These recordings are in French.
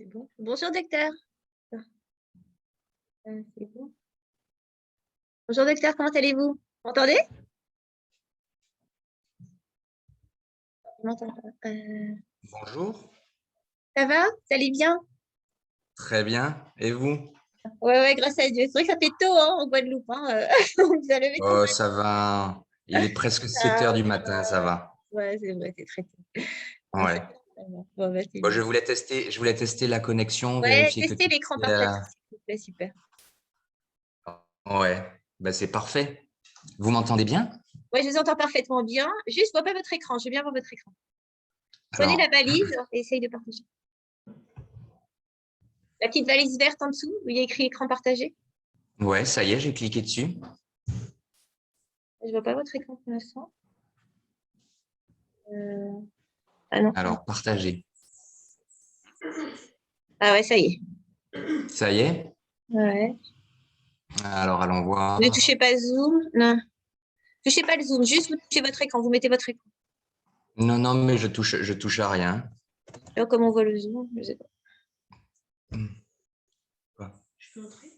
C'est bon. Bonjour docteur. C'est bon. Bonjour docteur, comment allez-vous? Vous m'entendez? Je m'entends pas. Bonjour, Ça va? Vous allez bien? très bien. Et vous? Ouais, ouais, grâce à Dieu. C'est vrai que ça fait tôt hein, en Guadeloupe. Hein. On vous a levé tôt. Oh, ça va. Il est presque 7 Ah, heures du matin, ça va. ouais, c'est vrai, c'est très tôt. Non, ça Ouais. va, ça va. Bon, bah, c'est Bon, bien. je voulais tester la connexion, Ouais, vérifier que testez tout l'écran était. partagé, s'il vous plaît, super. Ouais, bah, c'est parfait. Vous m'entendez bien? Ouais, je vous entends parfaitement bien. Juste, je vois pas votre écran. Je veux bien voir votre écran. Prenez la Alors, valise et essayez de partager. La petite valise verte en dessous, où il y a écrit écran partagé. ouais, ça y est, j'ai cliqué dessus. Je vois pas votre écran pour l'instant. Ah non. Alors, partager. Ah ouais, ça y est. Ça y est? Ouais. Alors, allons Ne voir. touchez pas Zoom. Non. Touchez pas le Zoom. Juste vous touchez votre écran. Vous mettez votre écran. Non, non, mais je touche à rien. Alors, comment on voit le Zoom? Je sais pas. Quoi? Je peux entrer?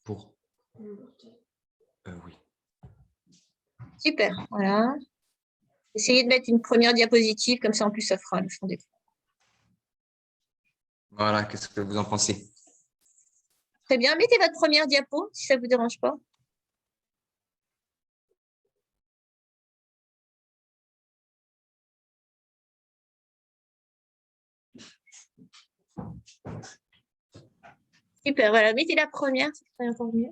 Pour? Oui. Super. Voilà. Essayez de mettre une première diapositive. Comme ça, en plus, ça fera le fond d'écran. Voilà, qu'est-ce que vous en pensez? Très bien. Mettez votre première diapo, si ça vous dérange pas. Super. Voilà. Mettez la première. Ça serait encore mieux.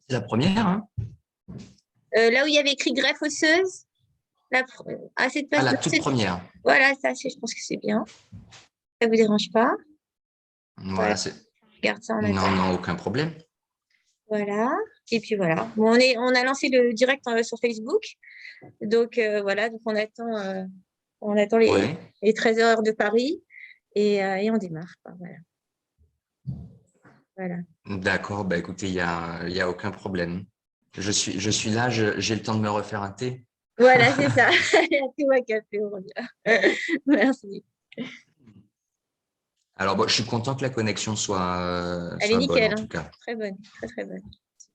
C'est la première, hein? Là où il y avait écrit greffe osseuse. À cette Ah, place. la toute première. Voilà, ça, je pense que c'est bien. Ça vous dérange pas? Voilà. Voilà, c'est. Je garde ça en Non, attente. non, aucun problème. Voilà. Et puis voilà. Bon, on a lancé le direct sur Facebook. Donc voilà, donc on attend Ouais. les 13 heures de Paris et on démarre. Quoi, voilà. Voilà. D'accord, bah écoutez, il y a aucun problème. Je suis là, j'ai le temps de me refaire un thé. Voilà, c'est ça. Tout à café, on revient. Merci. Alors, bon, je suis content que la connexion Elle est soit bonne, en nickel. Hein. tout cas. Très bonne, très très bonne.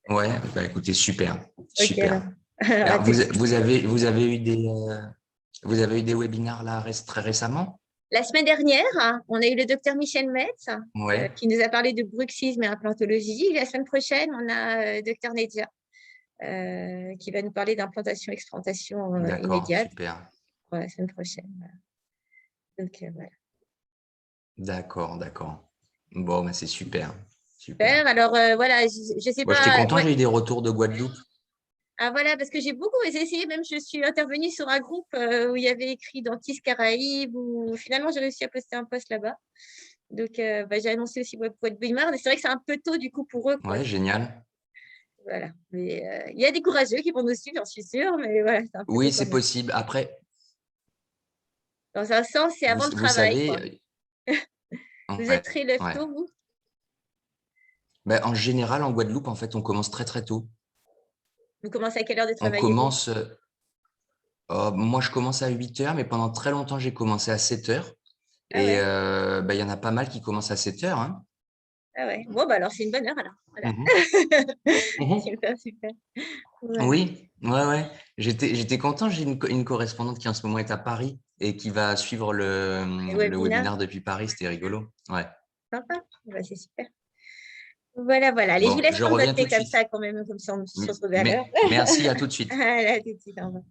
Ouais, bah écoutez, super, Ok alors. super. Alors, à Alors, tout de suite. vous avez eu des webinaires là très récemment? La semaine dernière, hein, on a eu le docteur Michel Metz Ouais. qui nous a parlé de bruxisme et implantologie. La semaine prochaine, on a docteur Nedia qui va nous parler d'implantation-explantation D'accord, immédiate super. pour la semaine prochaine. Voilà. Donc voilà. D'accord, d'accord. Bon, bah c'est super, super. Super. Alors voilà, je sais Bon, j'étais pas. content, Ouais. j'ai eu des retours de Guadeloupe. Ah voilà, parce que j'ai essayé, même je suis intervenue sur un groupe où il y avait écrit Dentiste Caraïbes, où finalement j'ai réussi à poster un post là-bas. Donc bah, j'ai annoncé aussi pour être Bimard, mais c'est vrai que c'est un peu tôt du coup pour eux, quoi. Ouais, génial. Voilà. Mais il y a des courageux qui vont nous suivre, j'en suis sûre, mais voilà, c'est un peu tôt Oui, quand c'est même. possible. Après, Dans un sens, c'est avant le vous travail, quoi. savez, Vous êtes ouais, très lève ouais. tôt, vous? Ben, en général, en Guadeloupe, en fait, on commence très très tôt. Vous commencez à quelle heure de On travailler, vous? commence, moi je commence à 8 heures, mais pendant très longtemps, j'ai commencé à 7 heures. Ah Et ouais, ben, il y en a pas mal qui commencent à 7 heures, hein. ah ouais. Bon, bah alors c'est une bonne heure, alors. Voilà. Mhm. Mhm. Super, super. Voilà. Oui, ouais, ouais. J'étais content. J'ai une correspondante qui en ce moment est à Paris et qui va suivre Les le webinaires, webinaire depuis Paris. C'était rigolo. Ouais. sympa. Bah, c'est super. Voilà, voilà. Allez, je vous Bon, laisse je prendre votre reviens tout thé de comme suite. ça, quand même, comme ça on se retrouve à l'heure. Mais merci, à tout de suite. Allez, à tout de suite, au revoir.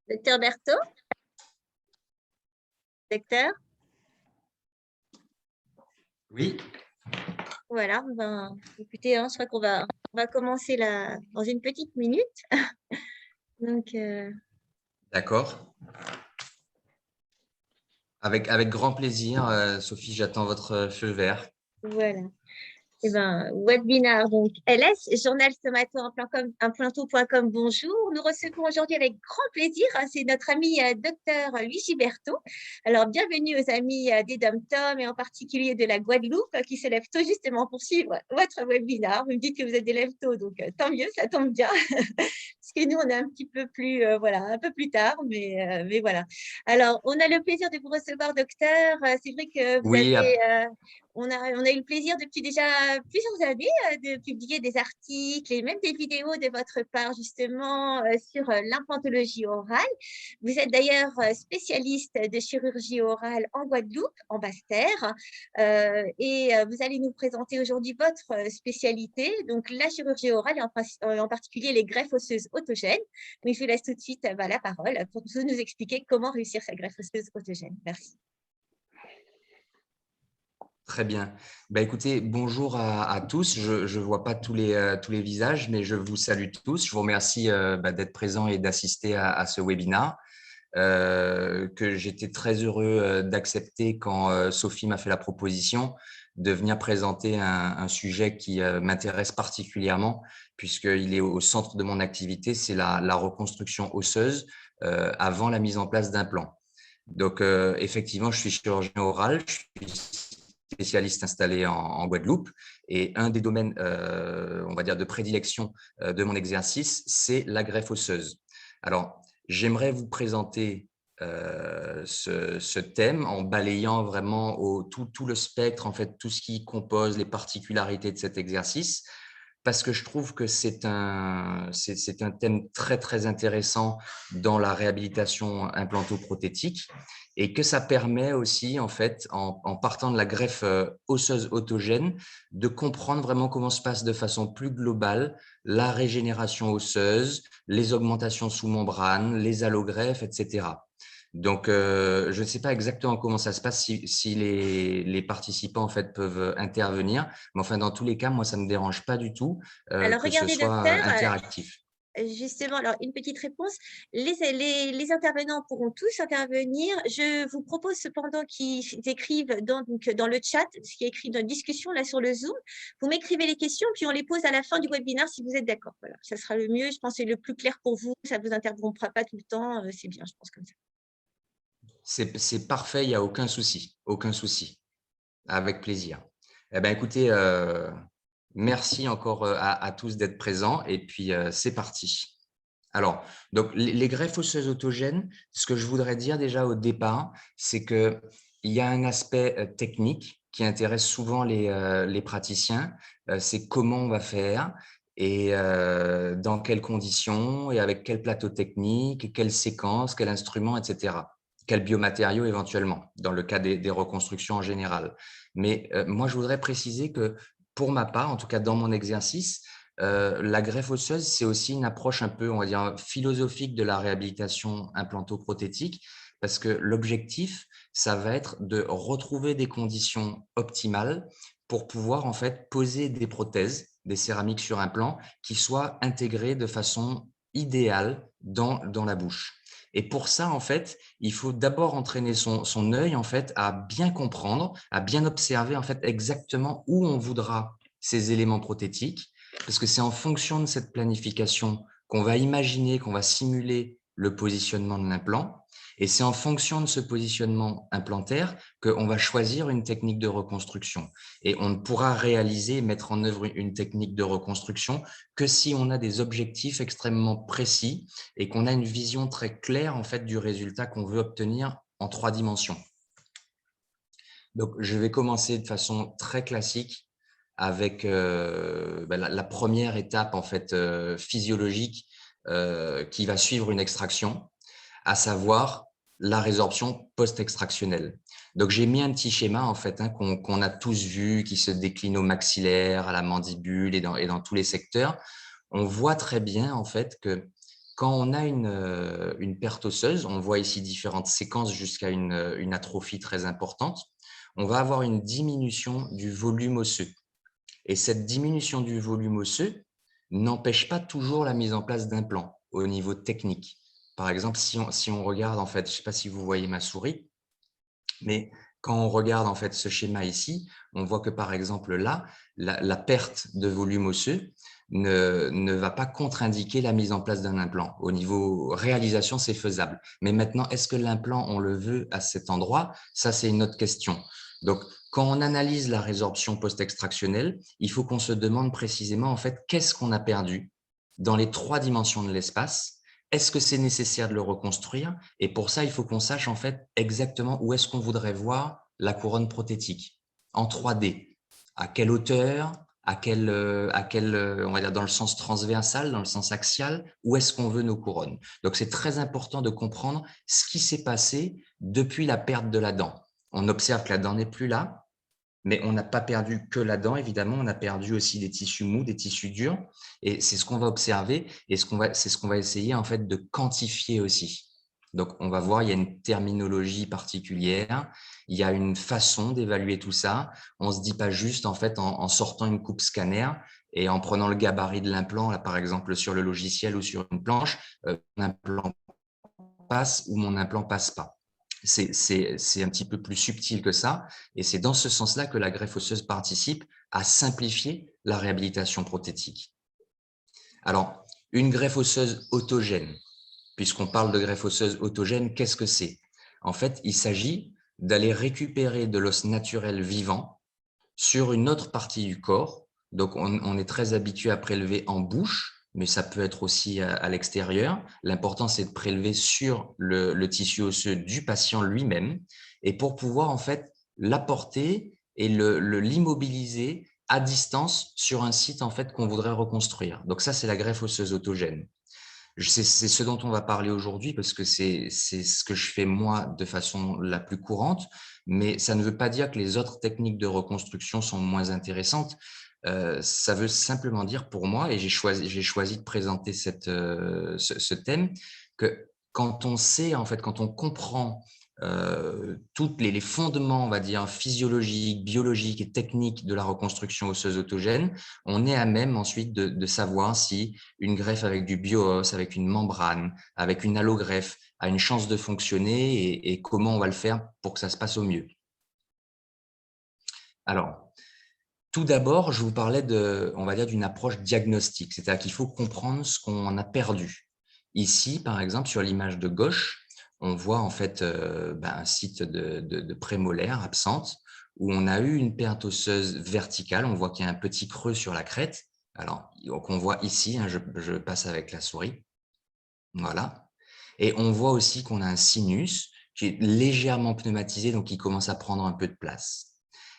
Docteur Berthaud? Docteur? Oui. Voilà, ben, écoutez, hein, je crois on va commencer là dans une petite minute. Donc, D'accord. Avec grand plaisir, Sophie, j'attends votre feu vert. voilà. Eh ben, webinar, donc LS, journal stomato-implanto.com, bonjour. Nous recevons aujourd'hui avec grand plaisir, hein, c'est notre ami docteur Luigi Berthaud. Alors, bienvenue aux amis des DOM-TOM et en particulier de la Guadeloupe qui se lèvent tôt justement pour suivre votre webinar. Vous me dites que vous êtes des lève tôt, donc tant mieux, ça tombe bien. Parce que nous, on est un petit peu plus, voilà, un peu plus tard, mais voilà. Alors, on a le plaisir de vous recevoir, docteur. C'est vrai que vous Oui, avez... on a eu le plaisir depuis déjà plusieurs années de publier des articles et même des vidéos de votre part justement sur l'implantologie orale. Vous êtes d'ailleurs spécialiste de chirurgie orale en Guadeloupe, en Basse-Terre, et vous allez nous présenter aujourd'hui votre spécialité, donc la chirurgie orale et en particulier les greffes osseuses autogènes. Mais je vous laisse tout de suite la parole pour nous expliquer comment réussir sa greffe osseuse autogène. Merci. très bien. Écoutez, bonjour à tous. Je ne vois pas tous les visages, mais je vous salue tous. Je vous remercie d'être présent et d'assister à ce webinaire que j'étais très heureux d'accepter quand Sophie m'a fait la proposition de venir présenter un sujet qui m'intéresse particulièrement puisqu'il est au centre de mon activité, c'est la reconstruction osseuse avant la mise en place d'implants. Donc, effectivement, je suis chirurgien oral, je suis spécialiste installé en Guadeloupe. Et un des domaines, on va dire, de prédilection de mon exercice, c'est la greffe osseuse. Alors, j'aimerais vous présenter ce thème en balayant vraiment tout le spectre, en fait, tout ce qui compose les particularités de cet exercice, parce que je trouve que c'est un thème très, très intéressant dans la réhabilitation implantoprothétique et que ça permet aussi, en fait, en partant de la greffe osseuse autogène, de comprendre vraiment comment se passe de façon plus globale la régénération osseuse, les augmentations sous membrane, les allogreffes, etc. Donc, je ne sais pas exactement comment ça se passe si les participants en fait peuvent intervenir, mais enfin dans tous les cas, moi ça me dérange pas du tout Alors, que ce regardez, soit docteur, interactif. justement, alors une petite réponse. Les intervenants pourront tous intervenir. Je vous propose cependant qu'ils écrivent dans le chat, ce qui est écrit dans la discussion là sur le Zoom. Vous m'écrivez les questions, puis on les pose à la fin du webinaire si vous êtes d'accord. Voilà, ça sera le mieux. Je pense que c'est le plus clair pour vous. Ça ne vous interrompra pas tout le temps. C'est bien, je pense comme ça. C'est parfait, il n'y a aucun souci, avec plaisir. Eh bien, écoutez, merci encore à tous d'être présents et puis c'est parti. Alors, donc les greffes osseuses autogènes, ce que je voudrais dire déjà au départ, c'est qu'il y a un aspect technique qui intéresse souvent les praticiens, c'est comment on va faire et dans quelles conditions et avec quel plateau technique, quelle séquence, quel instrument, etc. Quels biomatériaux éventuellement, dans le cas des reconstructions en général. Mais moi, je voudrais préciser que pour ma part, en tout cas dans mon exercice, la greffe osseuse, c'est aussi une approche un peu, on va dire, philosophique de la réhabilitation implantoprothétique, parce que l'objectif, ça va être de retrouver des conditions optimales pour pouvoir en fait poser des prothèses, des céramiques sur implant, qui soient intégrées de façon idéale dans la bouche. Et pour ça, en fait, il faut d'abord entraîner son œil en fait à bien comprendre, à bien observer en fait exactement où on voudra ces éléments prothétiques, parce que c'est en fonction de cette planification qu'on va imaginer, qu'on va simuler le positionnement de l'implant. Et c'est en fonction de ce positionnement implantaire qu'on va choisir une technique de reconstruction. Et on ne pourra réaliser, mettre en œuvre une technique de reconstruction que si on a des objectifs extrêmement précis et qu'on a une vision très claire en fait, du résultat qu'on veut obtenir en 3 dimensions. Donc, je vais commencer de façon très classique avec la première étape en fait, physiologique qui va suivre une extraction, à savoir la résorption post-extractionnelle. Donc, j'ai mis un petit schéma en fait qu'on a tous vu, qui se décline au maxillaire, à la mandibule et dans tous les secteurs. On voit très bien en fait que quand on a une perte osseuse, on voit ici différentes séquences jusqu'à une atrophie très importante, on va avoir une diminution du volume osseux. Et cette diminution du volume osseux n'empêche pas toujours la mise en place d'implants au niveau technique. Par exemple, si on regarde, en fait, je ne sais pas si vous voyez ma souris, mais quand on regarde en fait ce schéma ici, on voit que par exemple là, la perte de volume osseux ne va pas contre-indiquer la mise en place d'un implant. Au niveau réalisation, c'est faisable. Mais maintenant, est-ce que l'implant, on le veut à cet endroit? Ça, c'est une autre question. Donc, quand on analyse la résorption post-extractionnelle, il faut qu'on se demande précisément en fait qu'est-ce qu'on a perdu dans les 3 dimensions de l'espace. Est-ce que c'est nécessaire de le reconstruire? Et pour ça, il faut qu'on sache en fait exactement où est-ce qu'on voudrait voir la couronne prothétique en 3D. À quelle hauteur? On va dire dans le sens transversal, dans le sens axial, où est-ce qu'on veut nos couronnes? Donc, c'est très important de comprendre ce qui s'est passé depuis la perte de la dent. On observe que la dent n'est plus là, mais on n'a pas perdu que la dent, évidemment, on a perdu aussi des tissus mous, des tissus durs, et c'est ce qu'on va observer, et c'est ce qu'on va essayer en fait de quantifier aussi. Donc, on va voir, il y a une terminologie particulière, il y a une façon d'évaluer tout ça. On ne se dit pas juste en fait en sortant une coupe scanner et en prenant le gabarit de l'implant, là par exemple sur le logiciel ou sur une planche, mon implant passe ou mon implant passe pas. C'est un petit peu plus subtil que ça, et c'est dans ce sens-là que la greffe osseuse participe à simplifier la réhabilitation prothétique. Alors, une greffe osseuse autogène, puisqu'on parle de greffe osseuse autogène, qu'est-ce que c'est? En fait, il s'agit d'aller récupérer de l'os naturel vivant sur une autre partie du corps. Donc, on est très habitué à prélever en bouche, mais ça peut être aussi à l'extérieur. L'important, c'est de prélever sur le tissu osseux du patient lui-même, et pour pouvoir en fait l'apporter et l'immobiliser à distance sur un site en fait qu'on voudrait reconstruire. Donc ça, c'est la greffe osseuse autogène. C'est ce dont on va parler aujourd'hui parce que c'est ce que je fais moi de façon la plus courante, mais ça ne veut pas dire que les autres techniques de reconstruction sont moins intéressantes. Ça veut simplement dire pour moi, et j'ai choisi de présenter ce thème, que quand on sait, en fait, quand on comprend tous les fondements, on va dire, physiologiques, biologiques et techniques de la reconstruction osseuse autogène, on est à même ensuite de savoir si une greffe avec du bio-os, avec une membrane, avec une allogreffe a une chance de fonctionner et comment on va le faire pour que ça se passe au mieux. Alors, tout d'abord, je vous parlais on va dire, d'une approche diagnostique, c'est-à-dire qu'il faut comprendre ce qu'on a perdu. Ici, par exemple, sur l'image de gauche, on voit en fait un site de prémolaire absente où on a eu une perte osseuse verticale. On voit qu'il y a un petit creux sur la crête. Alors, qu'on voit ici, hein, je passe avec la souris. Voilà. Et on voit aussi qu'on a un sinus qui est légèrement pneumatisé, donc qui commence à prendre un peu de place.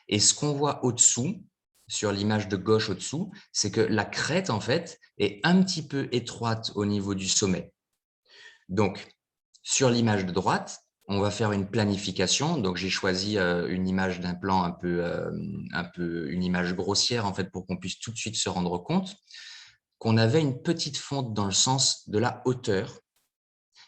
Et ce qu'on voit au-dessous, sur l'image de gauche au-dessous, c'est que la crête, en fait, est un petit peu étroite au niveau du sommet. Donc, sur l'image de droite, on va faire une planification. Donc, j'ai choisi une image d'un plan un peu une image grossière, en fait, pour qu'on puisse tout de suite se rendre compte qu'on avait une petite fente dans le sens de la hauteur,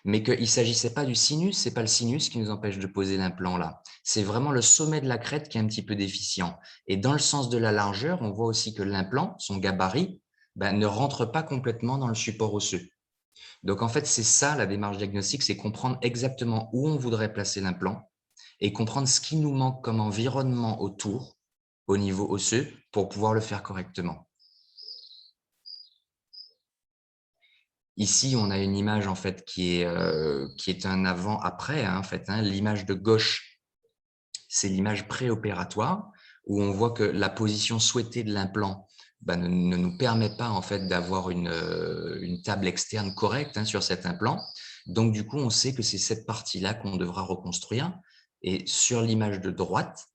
mais qu'il ne s'agissait pas du sinus, ce n'est pas le sinus qui nous empêche de poser l'implant là. C'est vraiment le sommet de la crête qui est un petit peu déficient. Et dans le sens de la largeur, on voit aussi que l'implant, son gabarit, ne rentre pas complètement dans le support osseux. Donc en fait, c'est ça la démarche diagnostique, c'est comprendre exactement où on voudrait placer l'implant et comprendre ce qui nous manque comme environnement autour, au niveau osseux, pour pouvoir le faire correctement. Ici, on a une image en fait qui est un avant-après. En fait, l'image de gauche, c'est l'image préopératoire où on voit que la position souhaitée de l'implant ne nous permet pas en fait d'avoir une table externe correcte sur cet implant. Donc du coup, on sait que c'est cette partie-là qu'on devra reconstruire. Et sur l'image de droite,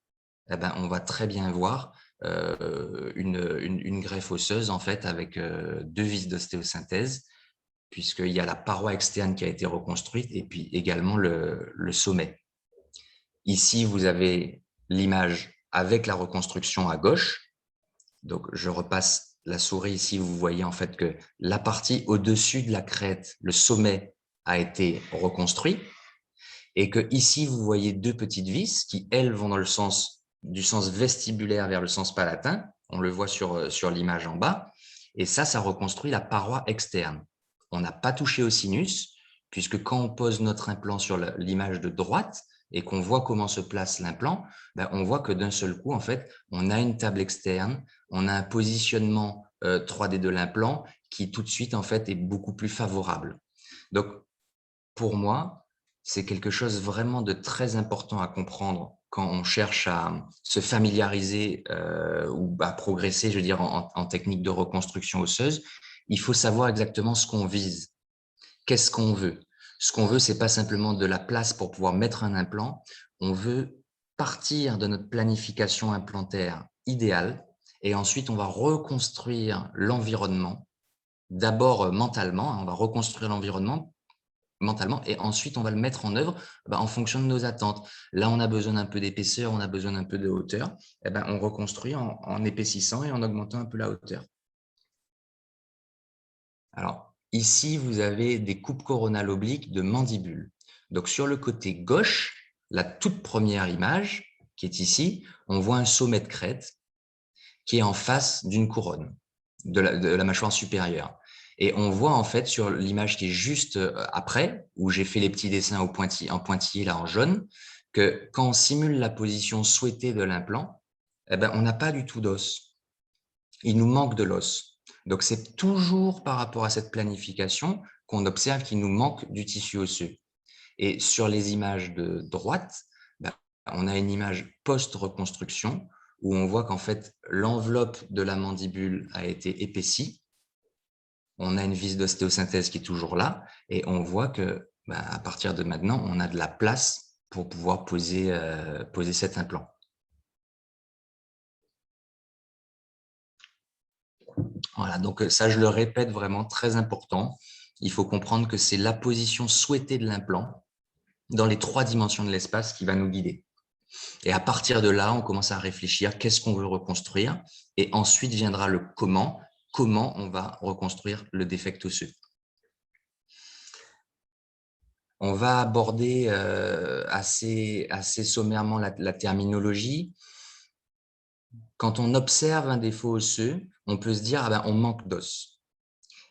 on va très bien voir une greffe osseuse en fait avec 2 vis d'ostéosynthèse, puisqu'il y a la paroi externe qui a été reconstruite et puis également le sommet. Ici, vous avez l'image avec la reconstruction à gauche. Donc, je repasse la souris ici. Vous voyez en fait que la partie au-dessus de la crête, le sommet, a été reconstruit. Et que ici, vous voyez 2 petites vis qui, elles, vont dans le sens du sens vestibulaire vers le sens palatin. On le voit sur l'image en bas. Et ça reconstruit la paroi externe. On n'a pas touché au sinus, puisque quand on pose notre implant sur l'image de droite et qu'on voit comment se place l'implant, on voit que d'un seul coup, en fait, on a une table externe, on a un positionnement 3D de l'implant qui tout de suite, en fait, est beaucoup plus favorable. Donc, pour moi, c'est quelque chose vraiment de très important à comprendre quand on cherche à se familiariser ou à progresser, je veux dire, en technique de reconstruction osseuse. Il faut savoir exactement ce qu'on vise. Qu'est-ce qu'on veut? Ce qu'on veut, c'est pas simplement de la place pour pouvoir mettre un implant. On veut partir de notre planification implantaire idéale et ensuite on va reconstruire l'environnement. D'abord mentalement, on va reconstruire l'environnement mentalement et ensuite on va le mettre en œuvre en fonction de nos attentes. Là, on a besoin d'un peu d'épaisseur, on a besoin d'un peu de hauteur. On reconstruit en épaississant et en augmentant un peu la hauteur. Alors, ici, vous avez des coupes coronales obliques de mandibule. Donc, sur le côté gauche, la toute première image qui est ici, on voit un sommet de crête qui est en face d'une couronne de la mâchoire supérieure. Et on voit en fait sur l'image qui est juste après, où j'ai fait les petits dessins en pointillé là en jaune, que quand on simule la position souhaitée de l'implant, on n'a pas du tout d'os. Il nous manque de l'os. Donc, c'est toujours par rapport à cette planification qu'on observe qu'il nous manque du tissu osseux. Et sur les images de droite, on a une image post-reconstruction où on voit qu'en fait, l'enveloppe de la mandibule a été épaissie. On a une vis d'ostéosynthèse qui est toujours là et on voit que à partir de maintenant, on a de la place pour pouvoir poser cet implant. Voilà, donc ça, je le répète, vraiment très important. Il faut comprendre que c'est la position souhaitée de l'implant dans les 3 dimensions de l'espace qui va nous guider. Et à partir de là, on commence à réfléchir qu'est-ce qu'on veut reconstruire et ensuite viendra le comment on va reconstruire le défect osseux. On va aborder assez sommairement la terminologie. Quand on observe un défaut osseux, on peut se dire on manque d'os.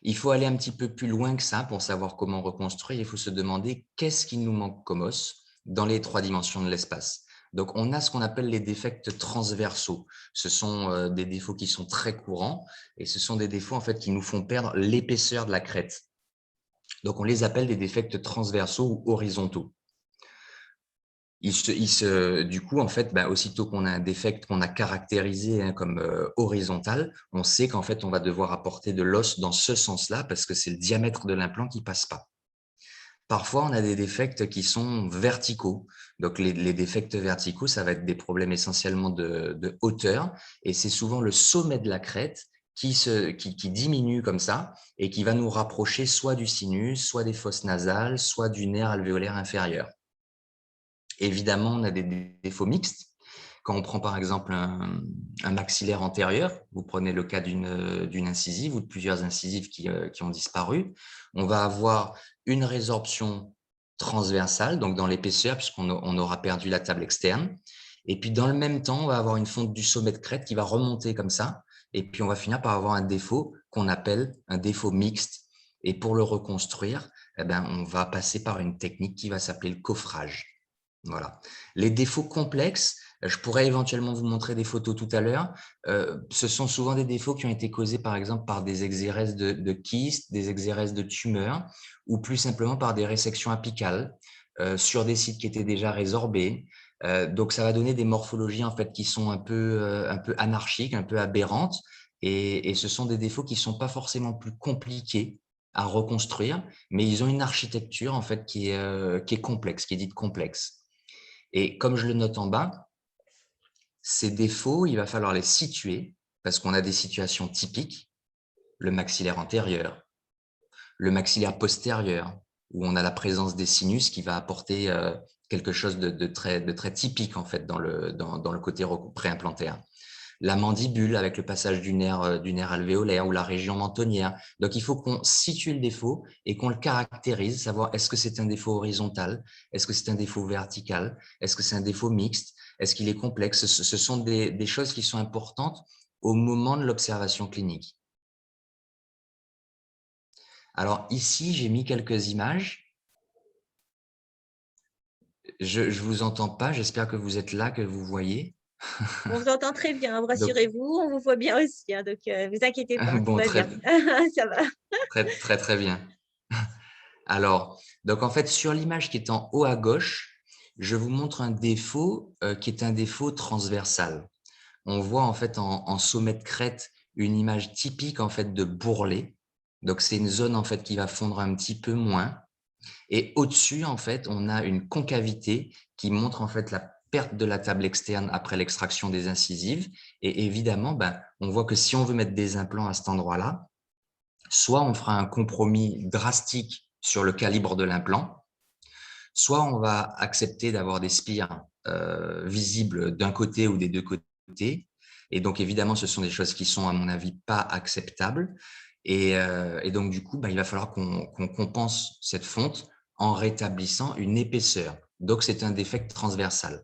Il faut aller un petit peu plus loin que ça pour savoir comment reconstruire. Il faut se demander qu'est-ce qui nous manque comme os dans les 3 dimensions de l'espace. Donc, on a ce qu'on appelle les défects transversaux. Ce sont des défauts qui sont très courants et ce sont des défauts en fait qui nous font perdre l'épaisseur de la crête. Donc, on les appelle des défects transversaux ou horizontaux. Du coup, en fait, aussitôt qu'on a un défect qu'on a caractérisé comme horizontal, on sait qu'en fait, on va devoir apporter de l'os dans ce sens-là parce que c'est le diamètre de l'implant qui passe pas. Parfois, on a des défects qui sont verticaux. Donc, les défects verticaux, ça va être des problèmes essentiellement de hauteur et c'est souvent le sommet de la crête qui diminue comme ça et qui va nous rapprocher soit du sinus, soit des fosses nasales, soit du nerf alvéolaire inférieur. Évidemment, on a des défauts mixtes. Quand on prend par exemple un maxillaire antérieur, vous prenez le cas d'une incisive ou de plusieurs incisives qui ont disparu, on va avoir une résorption transversale, donc dans l'épaisseur, puisqu'on aura perdu la table externe. Et puis dans le même temps, on va avoir une fonte du sommet de crête qui va remonter comme ça. Et puis on va finir par avoir un défaut qu'on appelle un défaut mixte. Et pour le reconstruire, on va passer par une technique qui va s'appeler le coffrage. Voilà. Les défauts complexes, Je pourrais éventuellement vous montrer des photos tout à l'heure. Ce sont souvent des défauts qui ont été causés, par exemple, par des exérèses de kystes, des exérèses de tumeurs, ou plus simplement par des résections apicales sur des sites qui étaient déjà résorbés. Donc, ça va donner des morphologies en fait qui sont un peu anarchiques, un peu aberrantes, et ce sont des défauts qui sont pas forcément plus compliqués à reconstruire, mais ils ont une architecture en fait qui est complexe, qui est dite complexe. Et comme je le note en bas, ces défauts, il va falloir les situer parce qu'on a des situations typiques, le maxillaire antérieur, le maxillaire postérieur, où on a la présence des sinus qui va apporter quelque chose de très typique en fait dans le côté préimplantaire. La mandibule avec le passage du nerf alvéolaire ou la région mentonnière. Donc, il faut qu'on situe le défaut et qu'on le caractérise, savoir est-ce que c'est un défaut horizontal, est-ce que c'est un défaut vertical, est-ce que c'est un défaut mixte, est-ce qu'il est complexe. Ce sont des choses qui sont importantes au moment de l'observation clinique. Alors ici, j'ai mis quelques images. Je ne vous entends pas, j'espère que vous êtes là, que vous voyez. On vous entend très bien, Donc, rassurez-vous, on vous voit bien aussi, hein, donc vous inquiétez pas, tout bon, va très, bien. Ça va. très bien. Alors, donc en fait, sur l'image qui est en haut à gauche, je vous montre un défaut qui est un défaut transversal. On voit en fait en sommet de crête une image typique en fait de bourrelet. Donc, c'est une zone en fait qui va fondre un petit peu moins. Et au-dessus, en fait, on a une concavité qui montre en fait la perte de la table externe après l'extraction des incisives. Et évidemment, on voit que si on veut mettre des implants à cet endroit-là, soit on fera un compromis drastique sur le calibre de l'implant, soit on va accepter d'avoir des spires visibles d'un côté ou des deux côtés. Et donc, évidemment, ce sont des choses qui sont, à mon avis, pas acceptables. Et donc, du coup, il va falloir qu'on compense cette fonte en rétablissant une épaisseur. Donc, c'est un défect transversal.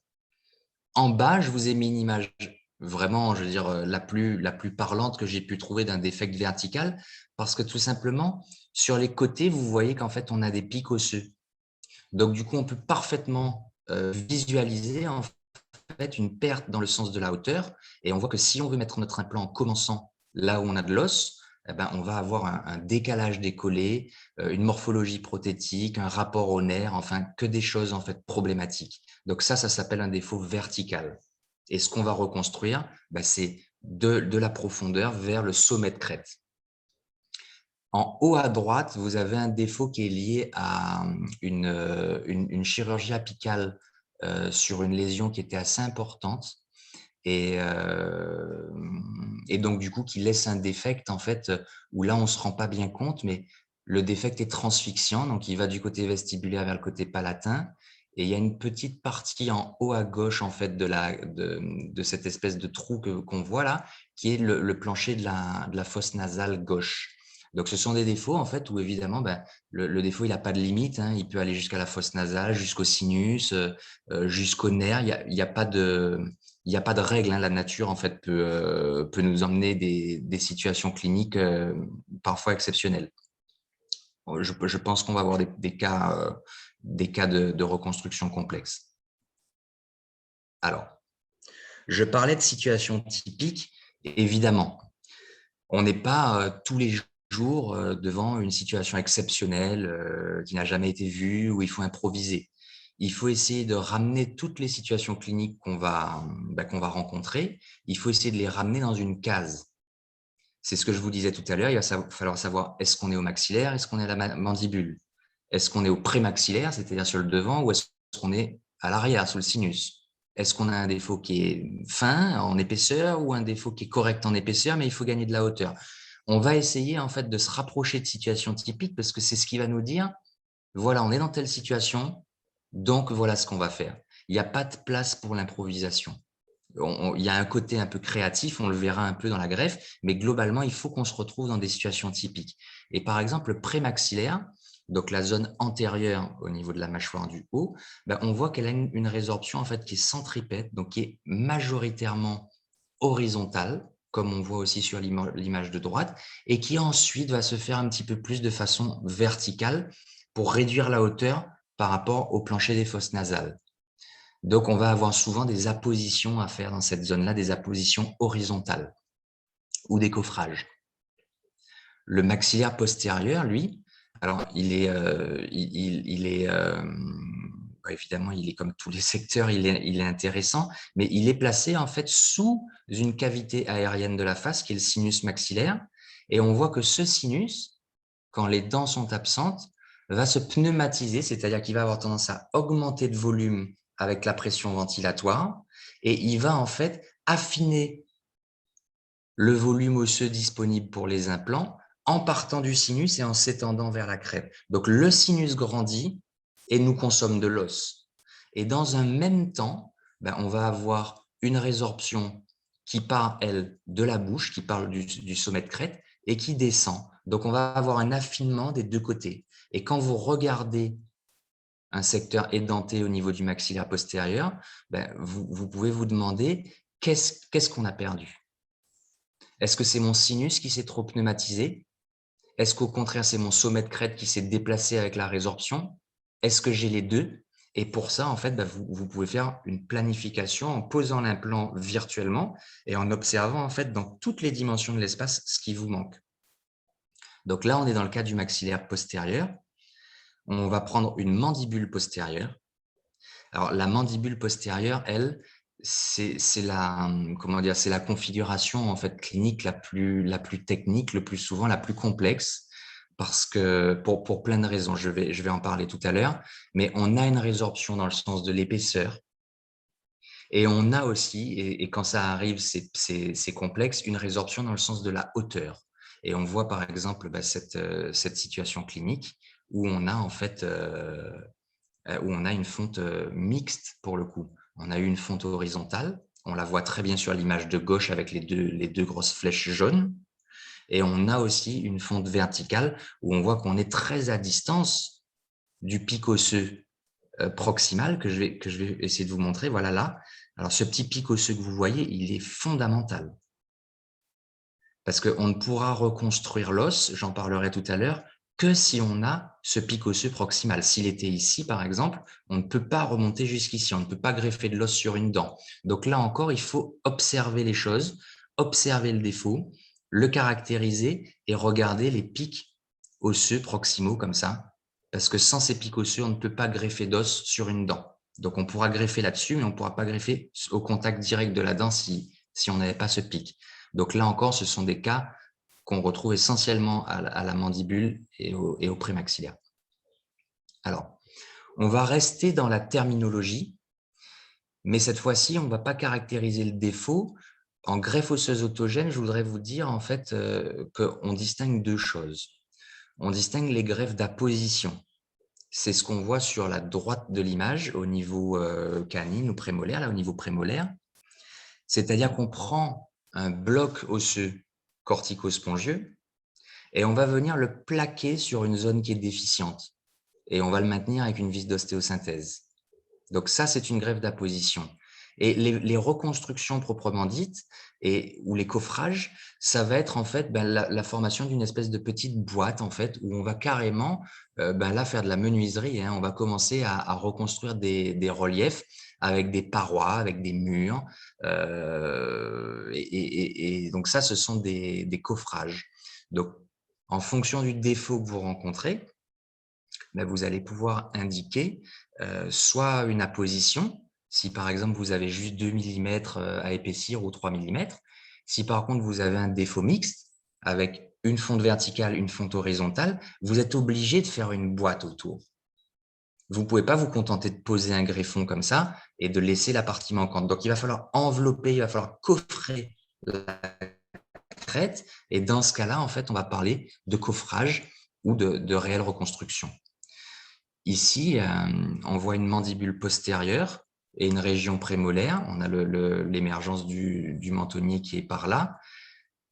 En bas, je vous ai mis une image vraiment, je veux dire, la plus parlante que j'ai pu trouver d'un défect vertical, parce que tout simplement, sur les côtés, vous voyez qu'en fait, on a des pics osseux. Donc, du coup, on peut parfaitement visualiser en fait une perte dans le sens de la hauteur. Et on voit que si on veut mettre notre implant en commençant là où on a de l'os, on va avoir un décalage décollé, une morphologie prothétique, un rapport au nerf, enfin, que des choses en fait problématiques. Donc ça s'appelle un défaut vertical. Et ce qu'on va reconstruire, c'est de la profondeur vers le sommet de crête. En haut à droite, vous avez un défaut qui est lié à une chirurgie apicale sur une lésion qui était assez importante et donc du coup qui laisse un défect en fait où là on ne se rend pas bien compte, mais le défect est transfixiant, donc il va du côté vestibulaire vers le côté palatin et il y a une petite partie en haut à gauche en fait de cette espèce de trou qu'on voit là qui est le plancher de la fosse nasale gauche. Donc, ce sont des défauts, en fait, où évidemment, le défaut, il n'a pas de limite. Hein, il peut aller jusqu'à la fosse nasale, jusqu'au sinus, jusqu'au nerf. Il y a pas de règle. Hein. La nature, en fait, peut nous emmener des situations cliniques parfois exceptionnelles. Je pense qu'on va avoir des cas de reconstruction complexe. Alors, je parlais de situations typiques. Évidemment, on n'est pas tous les jours devant une situation exceptionnelle qui n'a jamais été vue, où il faut improviser. Il faut essayer de ramener toutes les situations cliniques qu'on va rencontrer. Il faut essayer de les ramener dans une case. C'est ce que je vous disais tout à l'heure. Il va falloir savoir est-ce qu'on est au maxillaire, est-ce qu'on est à la mandibule, est-ce qu'on est au prémaxillaire, c'est-à-dire sur le devant, ou est-ce qu'on est à l'arrière, sous le sinus. Est-ce qu'on a un défaut qui est fin en épaisseur ou un défaut qui est correct en épaisseur, mais il faut gagner de la hauteur. On va essayer en fait de se rapprocher de situations typiques parce que c'est ce qui va nous dire, voilà, on est dans telle situation, donc voilà ce qu'on va faire. Il n'y a pas de place pour l'improvisation. Il y a un côté un peu créatif, on le verra un peu dans la greffe, mais globalement, il faut qu'on se retrouve dans des situations typiques. Et par exemple, le prémaxillaire, donc la zone antérieure au niveau de la mâchoire du haut, on voit qu'elle a une résorption en fait qui est centripète, donc qui est majoritairement horizontale, comme on voit aussi sur l'image de droite, et qui ensuite va se faire un petit peu plus de façon verticale pour réduire la hauteur par rapport au plancher des fosses nasales. Donc, on va avoir souvent des appositions à faire dans cette zone-là, des appositions horizontales ou des coffrages. Le maxillaire postérieur, lui, alors évidemment, il est comme tous les secteurs, il est intéressant, mais il est placé en fait sous une cavité aérienne de la face qui est le sinus maxillaire. Et on voit que ce sinus, quand les dents sont absentes, va se pneumatiser, c'est-à-dire qu'il va avoir tendance à augmenter de volume avec la pression ventilatoire et il va en fait affiner le volume osseux disponible pour les implants en partant du sinus et en s'étendant vers la crête. Donc, le sinus grandit et nous consomme de l'os. Et dans un même temps, on va avoir une résorption qui part, elle, de la bouche, qui part du sommet de crête et qui descend. Donc, on va avoir un affinement des deux côtés. Et quand vous regardez un secteur édenté au niveau du maxillaire postérieur, vous pouvez vous demander qu'est-ce qu'on a perdu? Est-ce que c'est mon sinus qui s'est trop pneumatisé? Est-ce qu'au contraire, c'est mon sommet de crête qui s'est déplacé avec la résorption? Est-ce que j'ai les deux? Et pour ça, en fait, vous pouvez faire une planification en posant l'implant virtuellement et en observant en fait dans toutes les dimensions de l'espace ce qui vous manque. Donc là, on est dans le cas du maxillaire postérieur. On va prendre une mandibule postérieure. Alors, la mandibule postérieure, elle, c'est la, comment dire, c'est la configuration en fait clinique la plus technique, le plus souvent la plus complexe, parce que pour plein de raisons, je vais en parler tout à l'heure, mais on a une résorption dans le sens de l'épaisseur, et on a aussi, et quand ça arrive, c'est complexe, une résorption dans le sens de la hauteur. Et on voit par exemple cette situation clinique où on a en fait où on a une fonte mixte pour le coup. On a eu une fonte horizontale, on la voit très bien sur l'image de gauche avec les deux grosses flèches jaunes. Et on a aussi une fonte verticale où on voit qu'on est très à distance du pic osseux proximal que je vais essayer de vous montrer. Voilà là. Alors, ce petit pic osseux que vous voyez, il est fondamental. Parce qu'on ne pourra reconstruire l'os, j'en parlerai tout à l'heure, que si on a ce pic osseux proximal. S'il était ici, par exemple, on ne peut pas remonter jusqu'ici, on ne peut pas greffer de l'os sur une dent. Donc là encore, il faut observer les choses, observer le défaut, le caractériser et regarder les pics osseux proximaux comme ça. Parce que sans ces pics osseux, on ne peut pas greffer d'os sur une dent. Donc on pourra greffer là-dessus, mais on ne pourra pas greffer au contact direct de la dent si on n'avait pas ce pic. Donc là encore, ce sont des cas qu'on retrouve essentiellement à la mandibule et au prémaxillaire. Alors, on va rester dans la terminologie, mais cette fois-ci, on ne va pas caractériser le défaut. En greffe osseuse autogène, je voudrais vous dire en fait qu'on distingue deux choses. On distingue les greffes d'apposition. C'est ce qu'on voit sur la droite de l'image au niveau canine ou prémolaire, là au niveau prémolaire. C'est-à-dire qu'on prend un bloc osseux corticospongieux et on va venir le plaquer sur une zone qui est déficiente et on va le maintenir avec une vis d'ostéosynthèse. Donc ça, c'est une greffe d'apposition. Et les reconstructions proprement dites ou les coffrages, ça va être en fait la formation d'une espèce de petite boîte en fait où on va carrément là faire de la menuiserie. On va commencer à reconstruire des reliefs avec des parois, avec des murs. Et donc ça, ce sont des coffrages. Donc en fonction du défaut que vous rencontrez, vous allez pouvoir indiquer soit une apposition, si par exemple vous avez juste 2 mm à épaissir ou 3 mm. Si par contre vous avez un défaut mixte avec une fonte verticale, une fonte horizontale, vous êtes obligé de faire une boîte autour. Vous ne pouvez pas vous contenter de poser un greffon comme ça et de laisser la partie manquante. Donc, il va falloir envelopper, il va falloir coffrer la crête. Et dans ce cas-là, en fait, on va parler de coffrage ou de réelle reconstruction. Ici, on voit une mandibule postérieure et une région prémolaire. On a l'émergence du mentonnier qui est par là.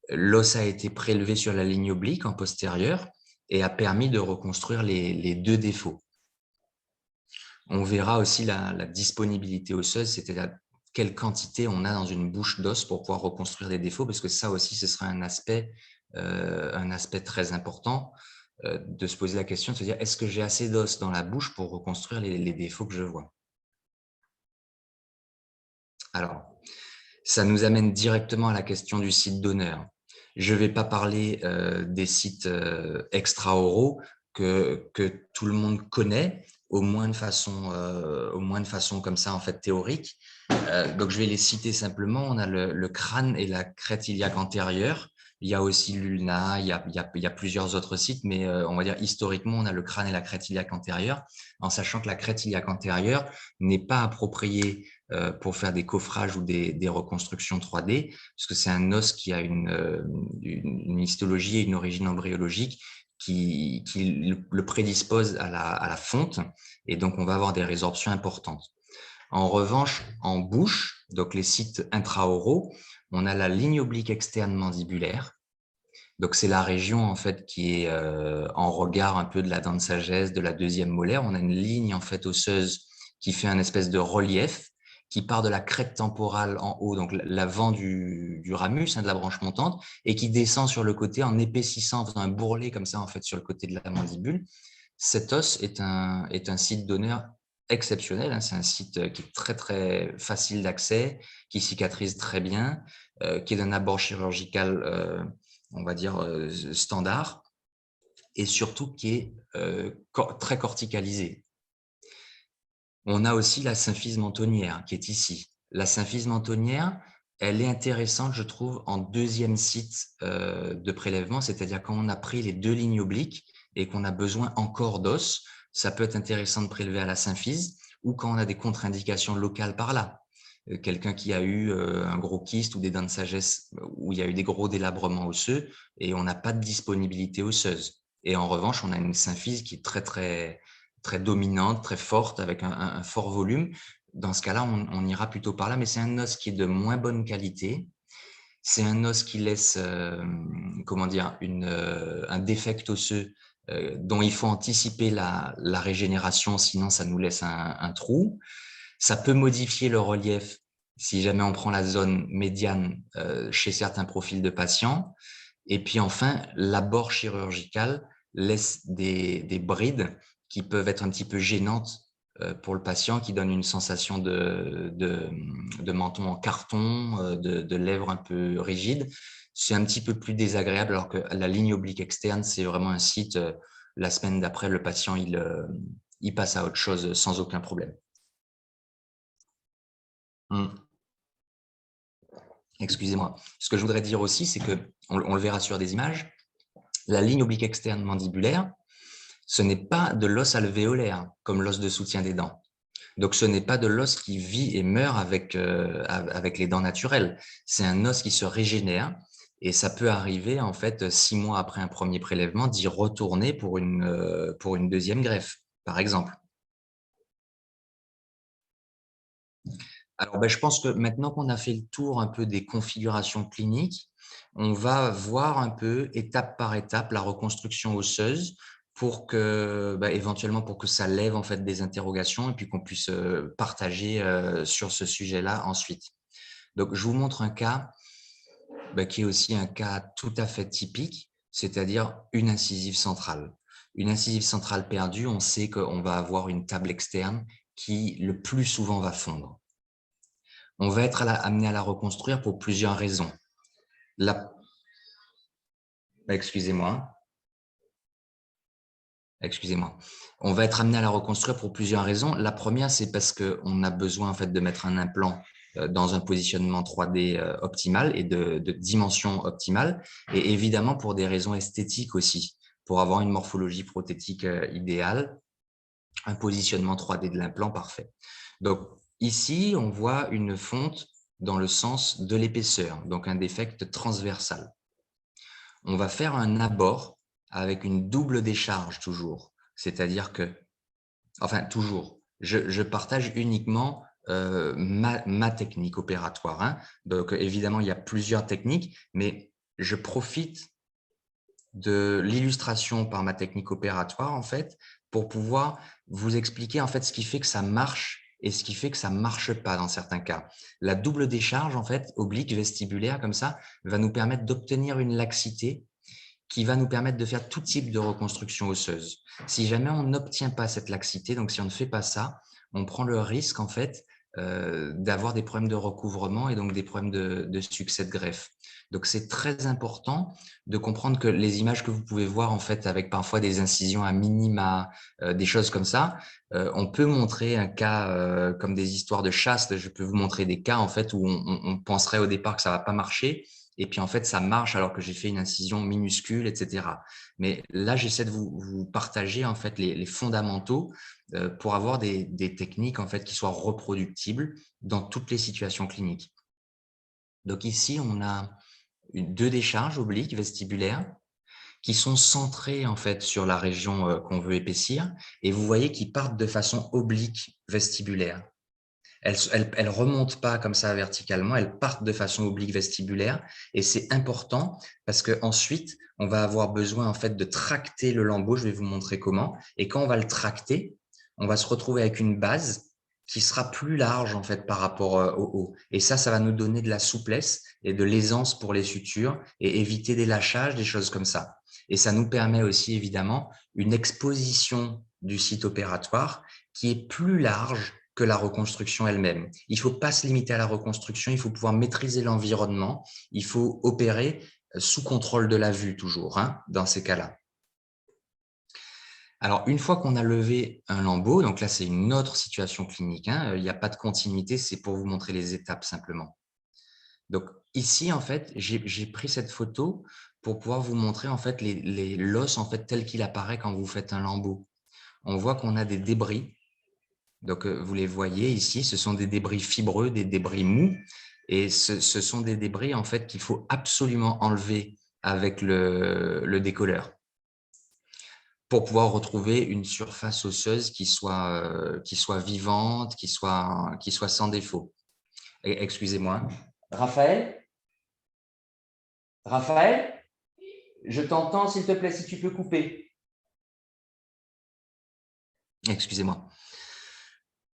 L'os a été prélevé sur la ligne oblique en postérieur et a permis de reconstruire les deux défauts. On verra aussi la disponibilité osseuse, c'est-à-dire quelle quantité on a dans une bouche d'os pour pouvoir reconstruire des défauts, parce que ça aussi, ce sera un aspect très important de se poser la question, de se dire est-ce que j'ai assez d'os dans la bouche pour reconstruire les défauts que je vois. Alors, ça nous amène directement à la question du site donneur. Je ne vais pas parler des sites extra-oraux que tout le monde connaît, au moins de façon comme ça, en fait, théorique. Donc, je vais les citer simplement. On a le crâne et la crête iliaque antérieure. Il y a aussi l'ulna, il y a plusieurs autres sites, mais on va dire historiquement, on a le crâne et la crête iliaque antérieure, en sachant que la crête iliaque antérieure n'est pas appropriée pour faire des coffrages ou des reconstructions 3D, parce que c'est un os qui a une histologie et une origine embryologique qui le prédispose à la fonte, et donc on va avoir des résorptions importantes. En revanche, en bouche, donc les sites intraoraux, on a la ligne oblique externe mandibulaire. Donc, c'est la région en fait qui est en regard un peu de la dent de sagesse, de la deuxième molaire. On a une ligne en fait osseuse qui fait un espèce de relief qui part de la crête temporale en haut, donc l'avant du ramus, de la branche montante, et qui descend sur le côté en épaississant, en faisant un bourrelet comme ça en fait sur le côté de la mandibule. Cet os est un site donneur exceptionnel. C'est un site qui est très, très facile d'accès, qui cicatrise très bien, qui est d'un abord chirurgical, on va dire, standard, et surtout qui est très corticalisé. On a aussi la symphyse mentonnière qui est ici. La symphyse mentonnière, elle est intéressante, je trouve, en deuxième site de prélèvement, c'est-à-dire quand on a pris les deux lignes obliques et qu'on a besoin encore d'os, ça peut être intéressant de prélever à la symphyse, ou quand on a des contre-indications locales par là. Quelqu'un qui a eu un gros kyste ou des dents de sagesse où il y a eu des gros délabrements osseux et on n'a pas de disponibilité osseuse. Et en revanche, on a une symphyse qui est très, très, très dominante, très forte, avec un fort volume. Dans ce cas-là, on ira plutôt par là, mais c'est un os qui est de moins bonne qualité. C'est un os qui laisse, comment dire, un défect osseux dont il faut anticiper la régénération, sinon ça nous laisse un trou. Ça peut modifier le relief si jamais on prend la zone médiane chez certains profils de patients. Et puis enfin, l'abord chirurgical laisse des brides qui peuvent être un petit peu gênantes pour le patient, qui donnent une sensation de menton en carton, de lèvres un peu rigides. C'est un petit peu plus désagréable, alors que la ligne oblique externe, c'est vraiment un site, la semaine d'après, le patient, il passe à autre chose sans aucun problème. Excusez-moi. Ce que je voudrais dire aussi, c'est que, on le verra sur des images, la ligne oblique externe mandibulaire, ce n'est pas de l'os alvéolaire, comme l'os de soutien des dents. Donc, ce n'est pas de l'os qui vit et meurt avec les dents naturelles. C'est un os qui se régénère et ça peut arriver, en fait, 6 mois après un premier prélèvement, d'y retourner pour une deuxième greffe, par exemple. Alors, je pense que maintenant qu'on a fait le tour un peu des configurations cliniques, on va voir un peu, étape par étape, la reconstruction osseuse pour que, éventuellement, pour que ça lève en fait des interrogations et puis qu'on puisse partager sur ce sujet-là ensuite. Donc, je vous montre un cas qui est aussi un cas tout à fait typique, c'est-à-dire une incisive centrale. Une incisive centrale perdue, on sait qu'on va avoir une table externe qui, le plus souvent, va fondre. On va être amené à la reconstruire pour plusieurs raisons. Excusez-moi. On va être amené à la reconstruire pour plusieurs raisons. La première, c'est parce qu'on a besoin en fait de mettre un implant dans un positionnement 3D optimal et de dimension optimale, et évidemment pour des raisons esthétiques aussi, pour avoir une morphologie prothétique idéale, un positionnement 3D de l'implant parfait. Donc ici, on voit une fonte dans le sens de l'épaisseur, donc un défect transversal. On va faire un abord avec une double décharge toujours, c'est-à-dire que, enfin toujours, je partage uniquement ma technique opératoire, hein. Donc évidemment, il y a plusieurs techniques, mais je profite de l'illustration par ma technique opératoire en fait pour pouvoir vous expliquer en fait ce qui fait que ça marche et ce qui fait que ça marche pas dans certains cas. La double décharge en fait oblique vestibulaire comme ça va nous permettre d'obtenir une laxité qui va nous permettre de faire tout type de reconstruction osseuse. Si jamais on n'obtient pas cette laxité, donc si on ne fait pas ça, on prend le risque en fait d'avoir des problèmes de recouvrement et donc des problèmes de succès de greffe. Donc, c'est très important de comprendre que les images que vous pouvez voir en fait avec parfois des incisions à minima, des choses comme ça, on peut montrer un cas comme des histoires de chasse. Je peux vous montrer des cas en fait où on penserait au départ que ça va pas marcher et puis en fait ça marche alors que j'ai fait une incision minuscule, etc. Mais là, j'essaie de vous partager en fait les fondamentaux pour avoir des techniques en fait qui soient reproductibles dans toutes les situations cliniques. Donc ici, on a deux décharges obliques vestibulaires qui sont centrées en fait sur la région qu'on veut épaissir, et vous voyez qu'ils partent de façon oblique vestibulaire. Elles remontent pas comme ça verticalement, elles partent de façon oblique vestibulaire, et c'est important parce que ensuite on va avoir besoin en fait de tracter le lambeau. Je vais vous montrer comment. Et quand on va le tracter, on va se retrouver avec une base qui sera plus large en fait par rapport au haut. Et ça va nous donner de la souplesse et de l'aisance pour les sutures et éviter des lâchages, des choses comme ça. Et ça nous permet aussi évidemment une exposition du site opératoire qui est plus large que la reconstruction elle-même. Il ne faut pas se limiter à la reconstruction, il faut pouvoir maîtriser l'environnement, il faut opérer sous contrôle de la vue toujours, dans ces cas-là. Alors, une fois qu'on a levé un lambeau, donc là, c'est une autre situation clinique, il n'y a pas de continuité, c'est pour vous montrer les étapes simplement. Donc, ici, en fait, j'ai pris cette photo pour pouvoir vous montrer en fait l'os en fait, tel qu'il apparaît quand vous faites un lambeau. On voit qu'on a des débris. Donc, vous les voyez ici, ce sont des débris fibreux, des débris mous. Et ce sont des débris en fait qu'il faut absolument enlever avec le décolleur pour pouvoir retrouver une surface osseuse qui soit vivante, qui soit sans défaut. Excusez-moi. Raphaël, je t'entends, s'il te plaît, si tu peux couper. Excusez-moi.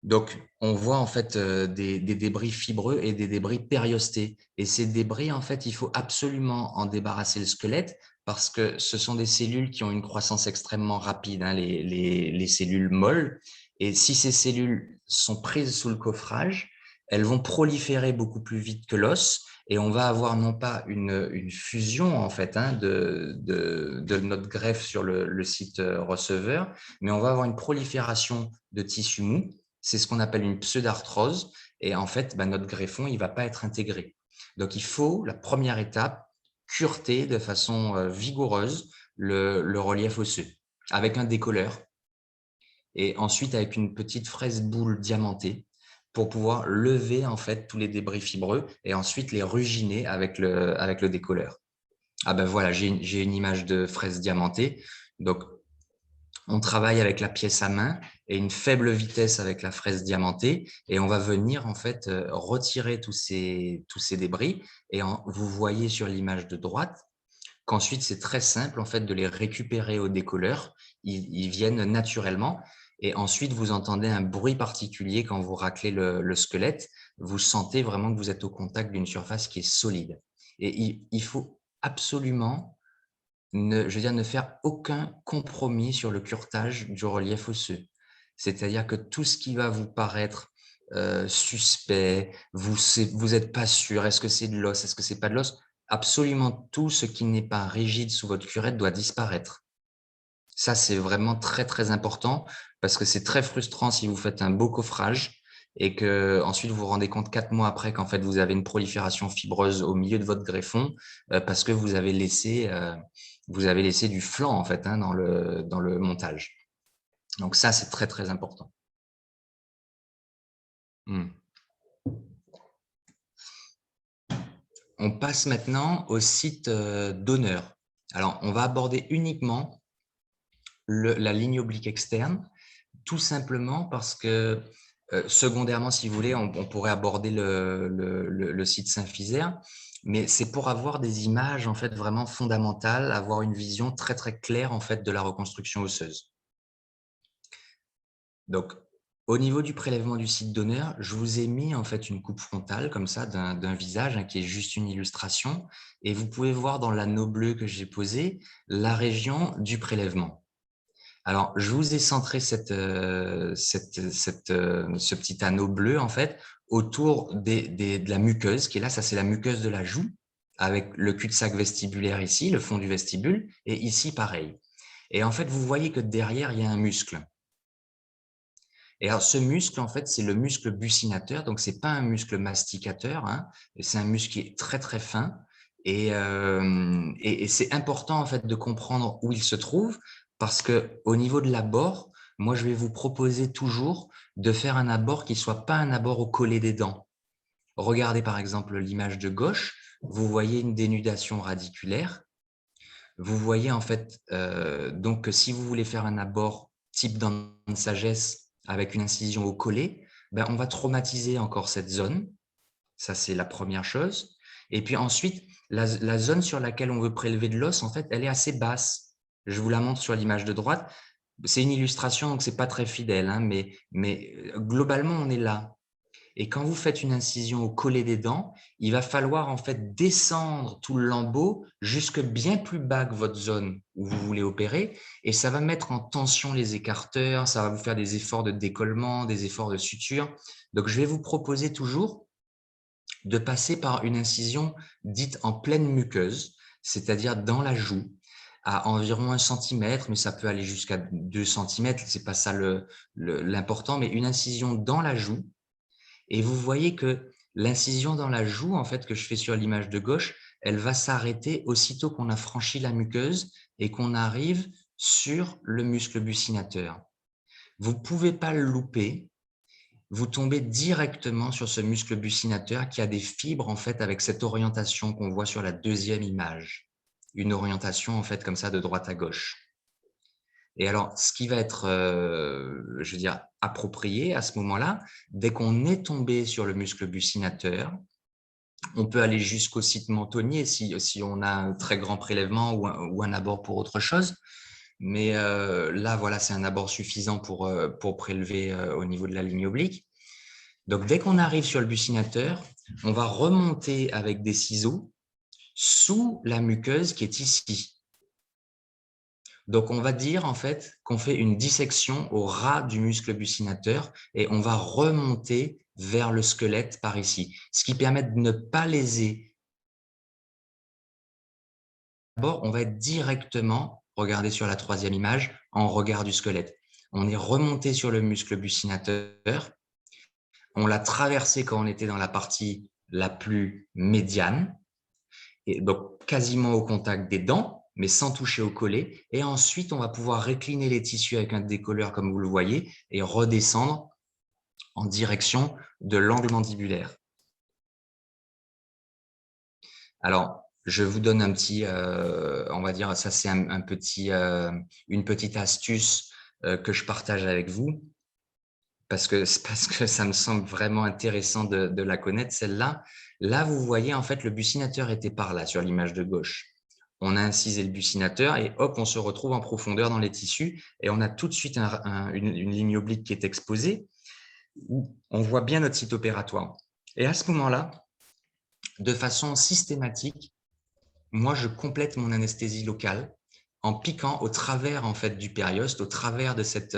Donc, on voit en fait des débris fibreux et des débris périostés. Et ces débris, en fait, il faut absolument en débarrasser le squelette parce que ce sont des cellules qui ont une croissance extrêmement rapide, les cellules molles. Et si ces cellules sont prises sous le coffrage, elles vont proliférer beaucoup plus vite que l'os et on va avoir non pas une fusion en fait de notre greffe sur le site receveur, mais on va avoir une prolifération de tissus mous. C'est ce qu'on appelle une pseudarthrose. Et en fait, notre greffon, il ne va pas être intégré. Donc, il faut, la première étape, cureter de façon vigoureuse le relief osseux avec un décolleur et ensuite avec une petite fraise boule diamantée pour pouvoir lever en fait tous les débris fibreux et ensuite les ruginer avec le décolleur. Ah ben voilà, j'ai une image de fraise diamantée. Donc, on travaille avec la pièce à main et une faible vitesse avec la fraise diamantée et on va venir en fait retirer tous ces débris et vous voyez sur l'image de droite qu'ensuite c'est très simple en fait de les récupérer au décolleur. Ils viennent naturellement et ensuite vous entendez un bruit particulier quand vous raclez le squelette. Vous sentez vraiment que vous êtes au contact d'une surface qui est solide. Et il faut absolument ne faire aucun compromis sur le curetage du relief osseux. C'est-à-dire que tout ce qui va vous paraître suspect, vous êtes pas sûr, est-ce que c'est de l'os, est-ce que c'est pas de l'os, absolument tout ce qui n'est pas rigide sous votre curette doit disparaître. Ça, c'est vraiment très, très important parce que c'est très frustrant si vous faites un beau coffrage et que ensuite vous vous rendez compte 4 mois après qu'en fait vous avez une prolifération fibreuse au milieu de votre greffon parce que vous avez laissé du flanc en fait dans le montage. Donc ça, c'est très, très important. On passe maintenant au site donneur. Alors, on va aborder uniquement la ligne oblique externe, tout simplement parce que secondairement, si vous voulez, on pourrait aborder le site symphysaire, mais c'est pour avoir des images en fait vraiment fondamentales, avoir une vision très très claire en fait de la reconstruction osseuse. Donc, au niveau du prélèvement du site donneur, je vous ai mis en fait une coupe frontale comme ça d'un visage qui est juste une illustration, et vous pouvez voir dans l'anneau bleu que j'ai posé la région du prélèvement. Alors, je vous ai centré ce petit anneau bleu, en fait, autour de la muqueuse, qui est là, ça c'est la muqueuse de la joue, avec le cul-de-sac vestibulaire ici, le fond du vestibule, et ici, pareil. Et en fait, vous voyez que derrière, il y a un muscle. Et alors, ce muscle, en fait, c'est le muscle buccinateur, donc c'est pas un muscle masticateur, hein, c'est un muscle qui est très, très fin. Et c'est important, en fait, de comprendre où il se trouve, parce que au niveau de l'abord, moi, je vais vous proposer toujours de faire un abord qui soit pas un abord au collet des dents. Regardez, par exemple, l'image de gauche, vous voyez une dénudation radiculaire. Vous voyez, en fait, donc, que si vous voulez faire un abord type dent de sagesse avec une incision au collet, ben, on va traumatiser encore cette zone. Ça, c'est la première chose. Et puis ensuite, la zone sur laquelle on veut prélever de l'os, en fait, elle est assez basse. Je vous la montre sur l'image de droite. C'est une illustration, donc c'est pas très fidèle, hein, mais globalement, on est là. Et quand vous faites une incision au collet des dents, il va falloir en fait descendre tout le lambeau jusque bien plus bas que votre zone où vous voulez opérer. Et ça va mettre en tension les écarteurs, ça va vous faire des efforts de décollement, des efforts de suture. Donc, je vais vous proposer toujours de passer par une incision dite en pleine muqueuse, c'est-à-dire dans la joue, à environ 1 centimètre, mais ça peut aller jusqu'à 2 centimètres, c'est pas ça l'important, mais une incision dans la joue. Et vous voyez que l'incision dans la joue, en fait, que je fais sur l'image de gauche, elle va s'arrêter aussitôt qu'on a franchi la muqueuse et qu'on arrive sur le muscle buccinateur. Vous ne pouvez pas le louper. Vous tombez directement sur ce muscle buccinateur qui a des fibres, en fait, avec cette orientation qu'on voit sur la deuxième image. Une orientation, en fait, comme ça, de droite à gauche. Et alors, ce qui va être, je veux dire, approprié à ce moment-là, dès qu'on est tombé sur le muscle buccinateur, on peut aller jusqu'au site mentonnier si on a un très grand prélèvement ou un abord pour autre chose. Mais là, voilà, c'est un abord suffisant pour prélever au niveau de la ligne oblique. Donc, dès qu'on arrive sur le buccinateur, on va remonter avec des ciseaux sous la muqueuse qui est ici. Donc, on va dire en fait qu'on fait une dissection au ras du muscle buccinateur et on va remonter vers le squelette par ici, ce qui permet de ne pas léser. D'abord, on va être directement, regardez sur la troisième image, en regard du squelette. On est remonté sur le muscle buccinateur, on l'a traversé quand on était dans la partie la plus médiane, et donc quasiment au contact des dents, mais sans toucher au collet. Et ensuite, on va pouvoir récliner les tissus avec un décolleur, comme vous le voyez, et redescendre en direction de l'angle mandibulaire. Alors, je vous donne un petit, on va dire, ça c'est une petite astuce que je partage avec vous, parce que ça me semble vraiment intéressant de la connaître, celle-là. Là, vous voyez, en fait, le buccinateur était par là, sur l'image de gauche. On a incisé le buccinateur et hop, on se retrouve en profondeur dans les tissus et on a tout de suite une ligne oblique qui est exposée où on voit bien notre site opératoire. Et à ce moment-là, de façon systématique, moi, je complète mon anesthésie locale en piquant au travers en fait du périoste, au travers de cette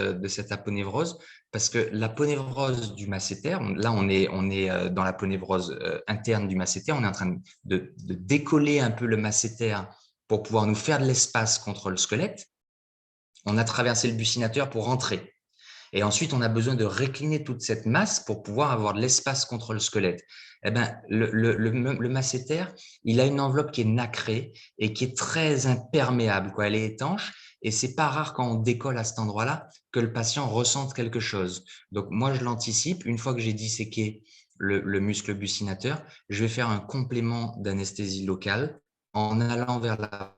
aponévrose, parce que l'aponévrose du masséter, là on est dans l'aponévrose interne du masséter, on est en train de décoller un peu le masséter pour pouvoir nous faire de l'espace contre le squelette. On a traversé le buccinateur pour rentrer. Et ensuite, on a besoin de récliner toute cette masse pour pouvoir avoir de l'espace contre le squelette. Eh ben, le masséter, il a une enveloppe qui est nacrée et qui est très imperméable, quoi. Elle est étanche et c'est pas rare quand on décolle à cet endroit-là que le patient ressente quelque chose. Donc, moi, je l'anticipe. Une fois que j'ai disséqué le muscle buccinateur, je vais faire un complément d'anesthésie locale en allant vers la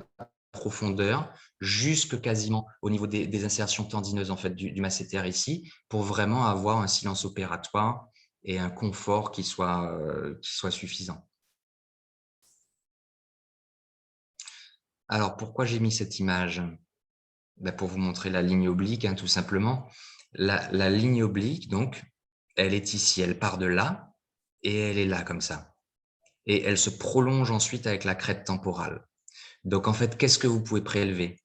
profondeur jusque quasiment au niveau des insertions tendineuses en fait, du masséter ici, pour vraiment avoir un silence opératoire et un confort qui soit suffisant. Alors, pourquoi j'ai mis cette image? Ben, pour vous montrer la ligne oblique, hein, tout simplement. La ligne oblique, donc, elle est ici, elle part de là et elle est là comme ça. Et elle se prolonge ensuite avec la crête temporale. Donc, en fait, qu'est-ce que vous pouvez prélever?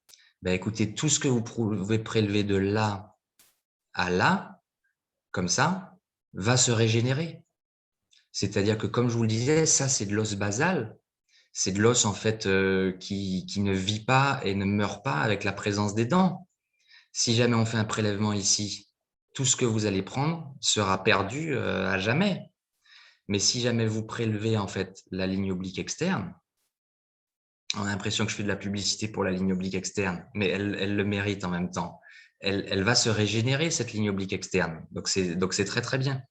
Ben, écoutez, tout ce que vous pouvez prélever de là à là, comme ça, va se régénérer. C'est-à-dire que, comme je vous le disais, ça, c'est de l'os basal. C'est de l'os, en fait, qui ne vit pas et ne meurt pas avec la présence des dents. Si jamais on fait un prélèvement ici, tout ce que vous allez prendre sera perdu à jamais. Mais si jamais vous prélevez, en fait, la ligne oblique externe, on a l'impression que je fais de la publicité pour la ligne oblique externe, mais elle le mérite en même temps. Elle va se régénérer, cette ligne oblique externe. Donc, c'est très, très bien.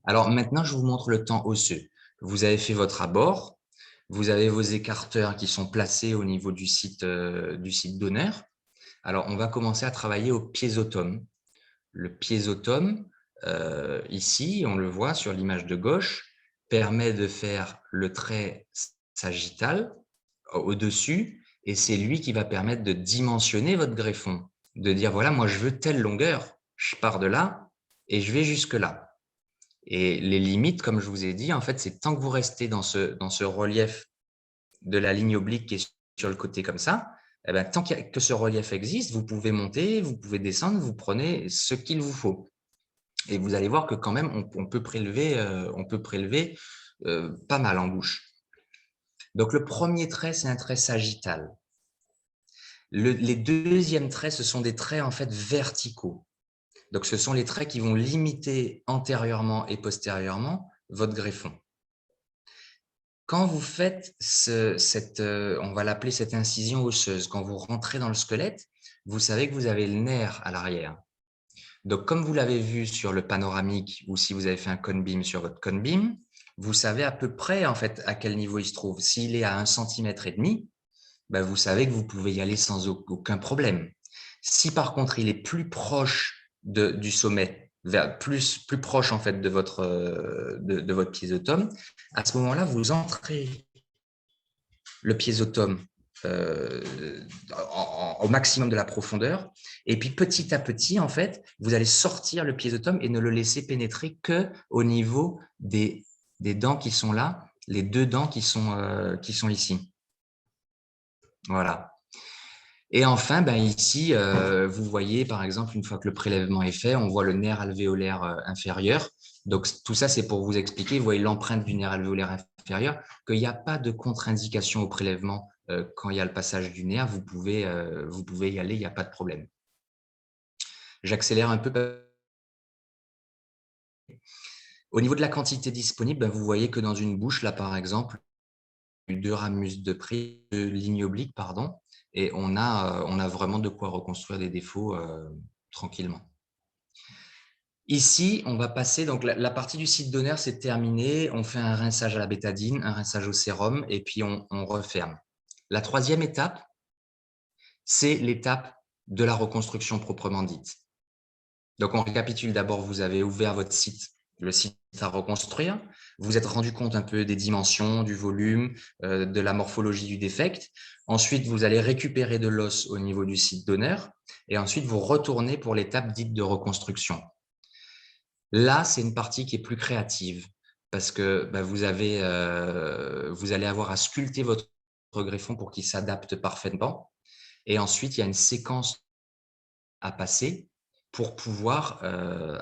Alors maintenant, je vous montre le temps osseux. Vous avez fait votre abord. Vous avez vos écarteurs qui sont placés au niveau du site donneur. Alors, on va commencer à travailler au piésotome. Le piésotome, ici, on le voit sur l'image de gauche, permet de faire le trait sagittal au-dessus, et c'est lui qui va permettre de dimensionner votre greffon, de dire, voilà, moi, je veux telle longueur, je pars de là et je vais jusque là. Et les limites, comme je vous ai dit, en fait, c'est tant que vous restez dans ce relief de la ligne oblique qui est sur le côté comme ça, eh bien, tant que ce relief existe, vous pouvez monter, vous pouvez descendre, vous prenez ce qu'il vous faut. Et vous allez voir que quand même, on peut prélever pas mal en bouche. Donc, le premier trait, c'est un trait sagittal. Les deuxièmes traits, ce sont des traits en fait verticaux. Donc, ce sont les traits qui vont limiter antérieurement et postérieurement votre greffon. Quand vous faites on va l'appeler cette incision osseuse, quand vous rentrez dans le squelette, vous savez que vous avez le nerf à l'arrière. Donc, comme vous l'avez vu sur le panoramique ou si vous avez fait un cone beam sur votre cone beam, vous savez à peu près en fait à quel niveau il se trouve. S'il est à 1,5 cm, ben, vous savez que vous pouvez y aller sans aucun problème. Si par contre il est plus proche du sommet, plus proche en fait de votre piésotome, à ce moment-là, vous entrez le piésotome au maximum de la profondeur, et puis petit à petit, en fait, vous allez sortir le piésotome et ne le laisser pénétrer que au niveau des dents qui sont là, les deux dents qui sont ici. Voilà. Et enfin, ben ici, vous voyez, par exemple, une fois que le prélèvement est fait, on voit le nerf alvéolaire inférieur. Donc, tout ça, c'est pour vous expliquer, vous voyez l'empreinte du nerf alvéolaire inférieur, qu'il n'y a pas de contre-indication au prélèvement quand il y a le passage du nerf. Vous pouvez y aller, il n'y a pas de problème. J'accélère un peu. Au niveau de la quantité disponible, ben, vous voyez que dans une bouche, là, par exemple, 2 ramus de prise, 2 lignes obliques, pardon, et on a vraiment de quoi reconstruire des défauts tranquillement. Ici, on va passer, donc la partie du site donneur, c'est terminé. On fait un rinçage à la bétadine, un rinçage au sérum, et puis on referme. La troisième étape, c'est l'étape de la reconstruction proprement dite. Donc, on récapitule d'abord, vous avez ouvert votre site, le site à reconstruire. Vous vous êtes rendu compte un peu des dimensions, du volume, de la morphologie du défect. Ensuite, vous allez récupérer de l'os au niveau du site donneur. Et ensuite, vous retournez pour l'étape dite de reconstruction. Là, c'est une partie qui est plus créative parce que bah, vous allez avoir à sculpter votre greffon pour qu'il s'adapte parfaitement. Et ensuite, il y a une séquence à passer pour pouvoir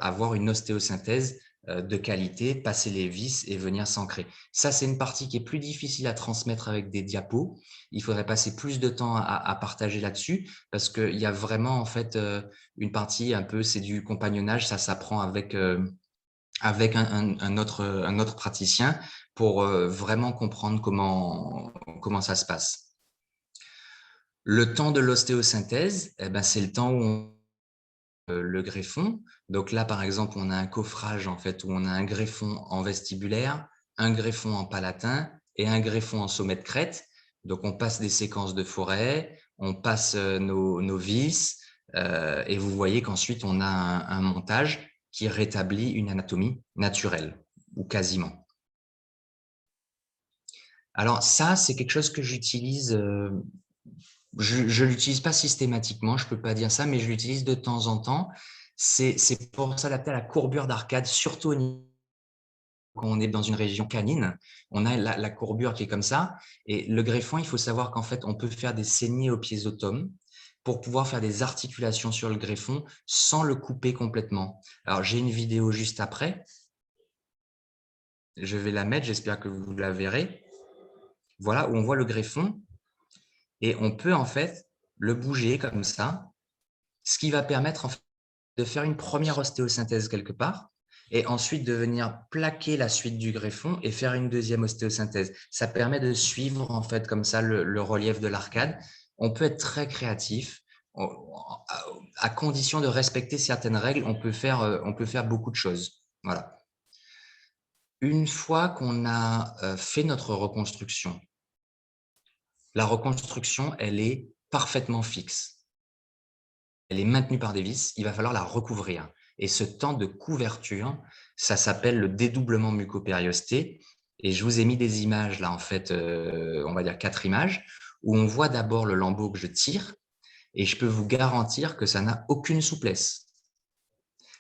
avoir une ostéosynthèse de qualité, passer les vis et venir s'ancrer. Ça, c'est une partie qui est plus difficile à transmettre avec des diapos. Il faudrait passer plus de temps à partager là-dessus parce qu'il y a vraiment en fait une partie un peu, c'est du compagnonnage, ça s'apprend avec un autre praticien pour vraiment comprendre comment ça se passe. Le temps de l'ostéosynthèse, eh ben, c'est le temps où le greffon. Donc là, par exemple, on a un coffrage en fait où on a un greffon en vestibulaire, un greffon en palatin et un greffon en sommet de crête. Donc on passe des séquences de forêt, on passe nos vis et vous voyez qu'ensuite on a un montage qui rétablit une anatomie naturelle ou quasiment. Alors ça, c'est quelque chose que j'utilise. Je ne l'utilise pas systématiquement, je ne peux pas dire ça, mais je l'utilise de temps en temps. C'est pour s'adapter à la courbure d'arcade, surtout au niveau quand on est dans une région canine, on a la courbure qui est comme ça. Et le greffon, il faut savoir qu'en fait, on peut faire des saignées au piézotome pour pouvoir faire des articulations sur le greffon sans le couper complètement. Alors, j'ai une vidéo juste après. Je vais la mettre, j'espère que vous la verrez. Voilà, où on voit le greffon et on peut en fait le bouger comme ça, ce qui va permettre en fait de faire une première ostéosynthèse quelque part et ensuite de venir plaquer la suite du greffon et faire une deuxième ostéosynthèse. Ça permet de suivre en fait comme ça le relief de l'arcade. On peut être très créatif. À condition de respecter certaines règles, on peut faire beaucoup de choses. Voilà. Une fois qu'on a fait notre reconstruction, la reconstruction, elle est parfaitement fixe. Elle est maintenue par des vis, il va falloir la recouvrir. Et ce temps de couverture, ça s'appelle le dédoublement mucopériosté. Et je vous ai mis des images là, en fait, on va dire 4 images, où on voit d'abord le lambeau que je tire, et je peux vous garantir que ça n'a aucune souplesse.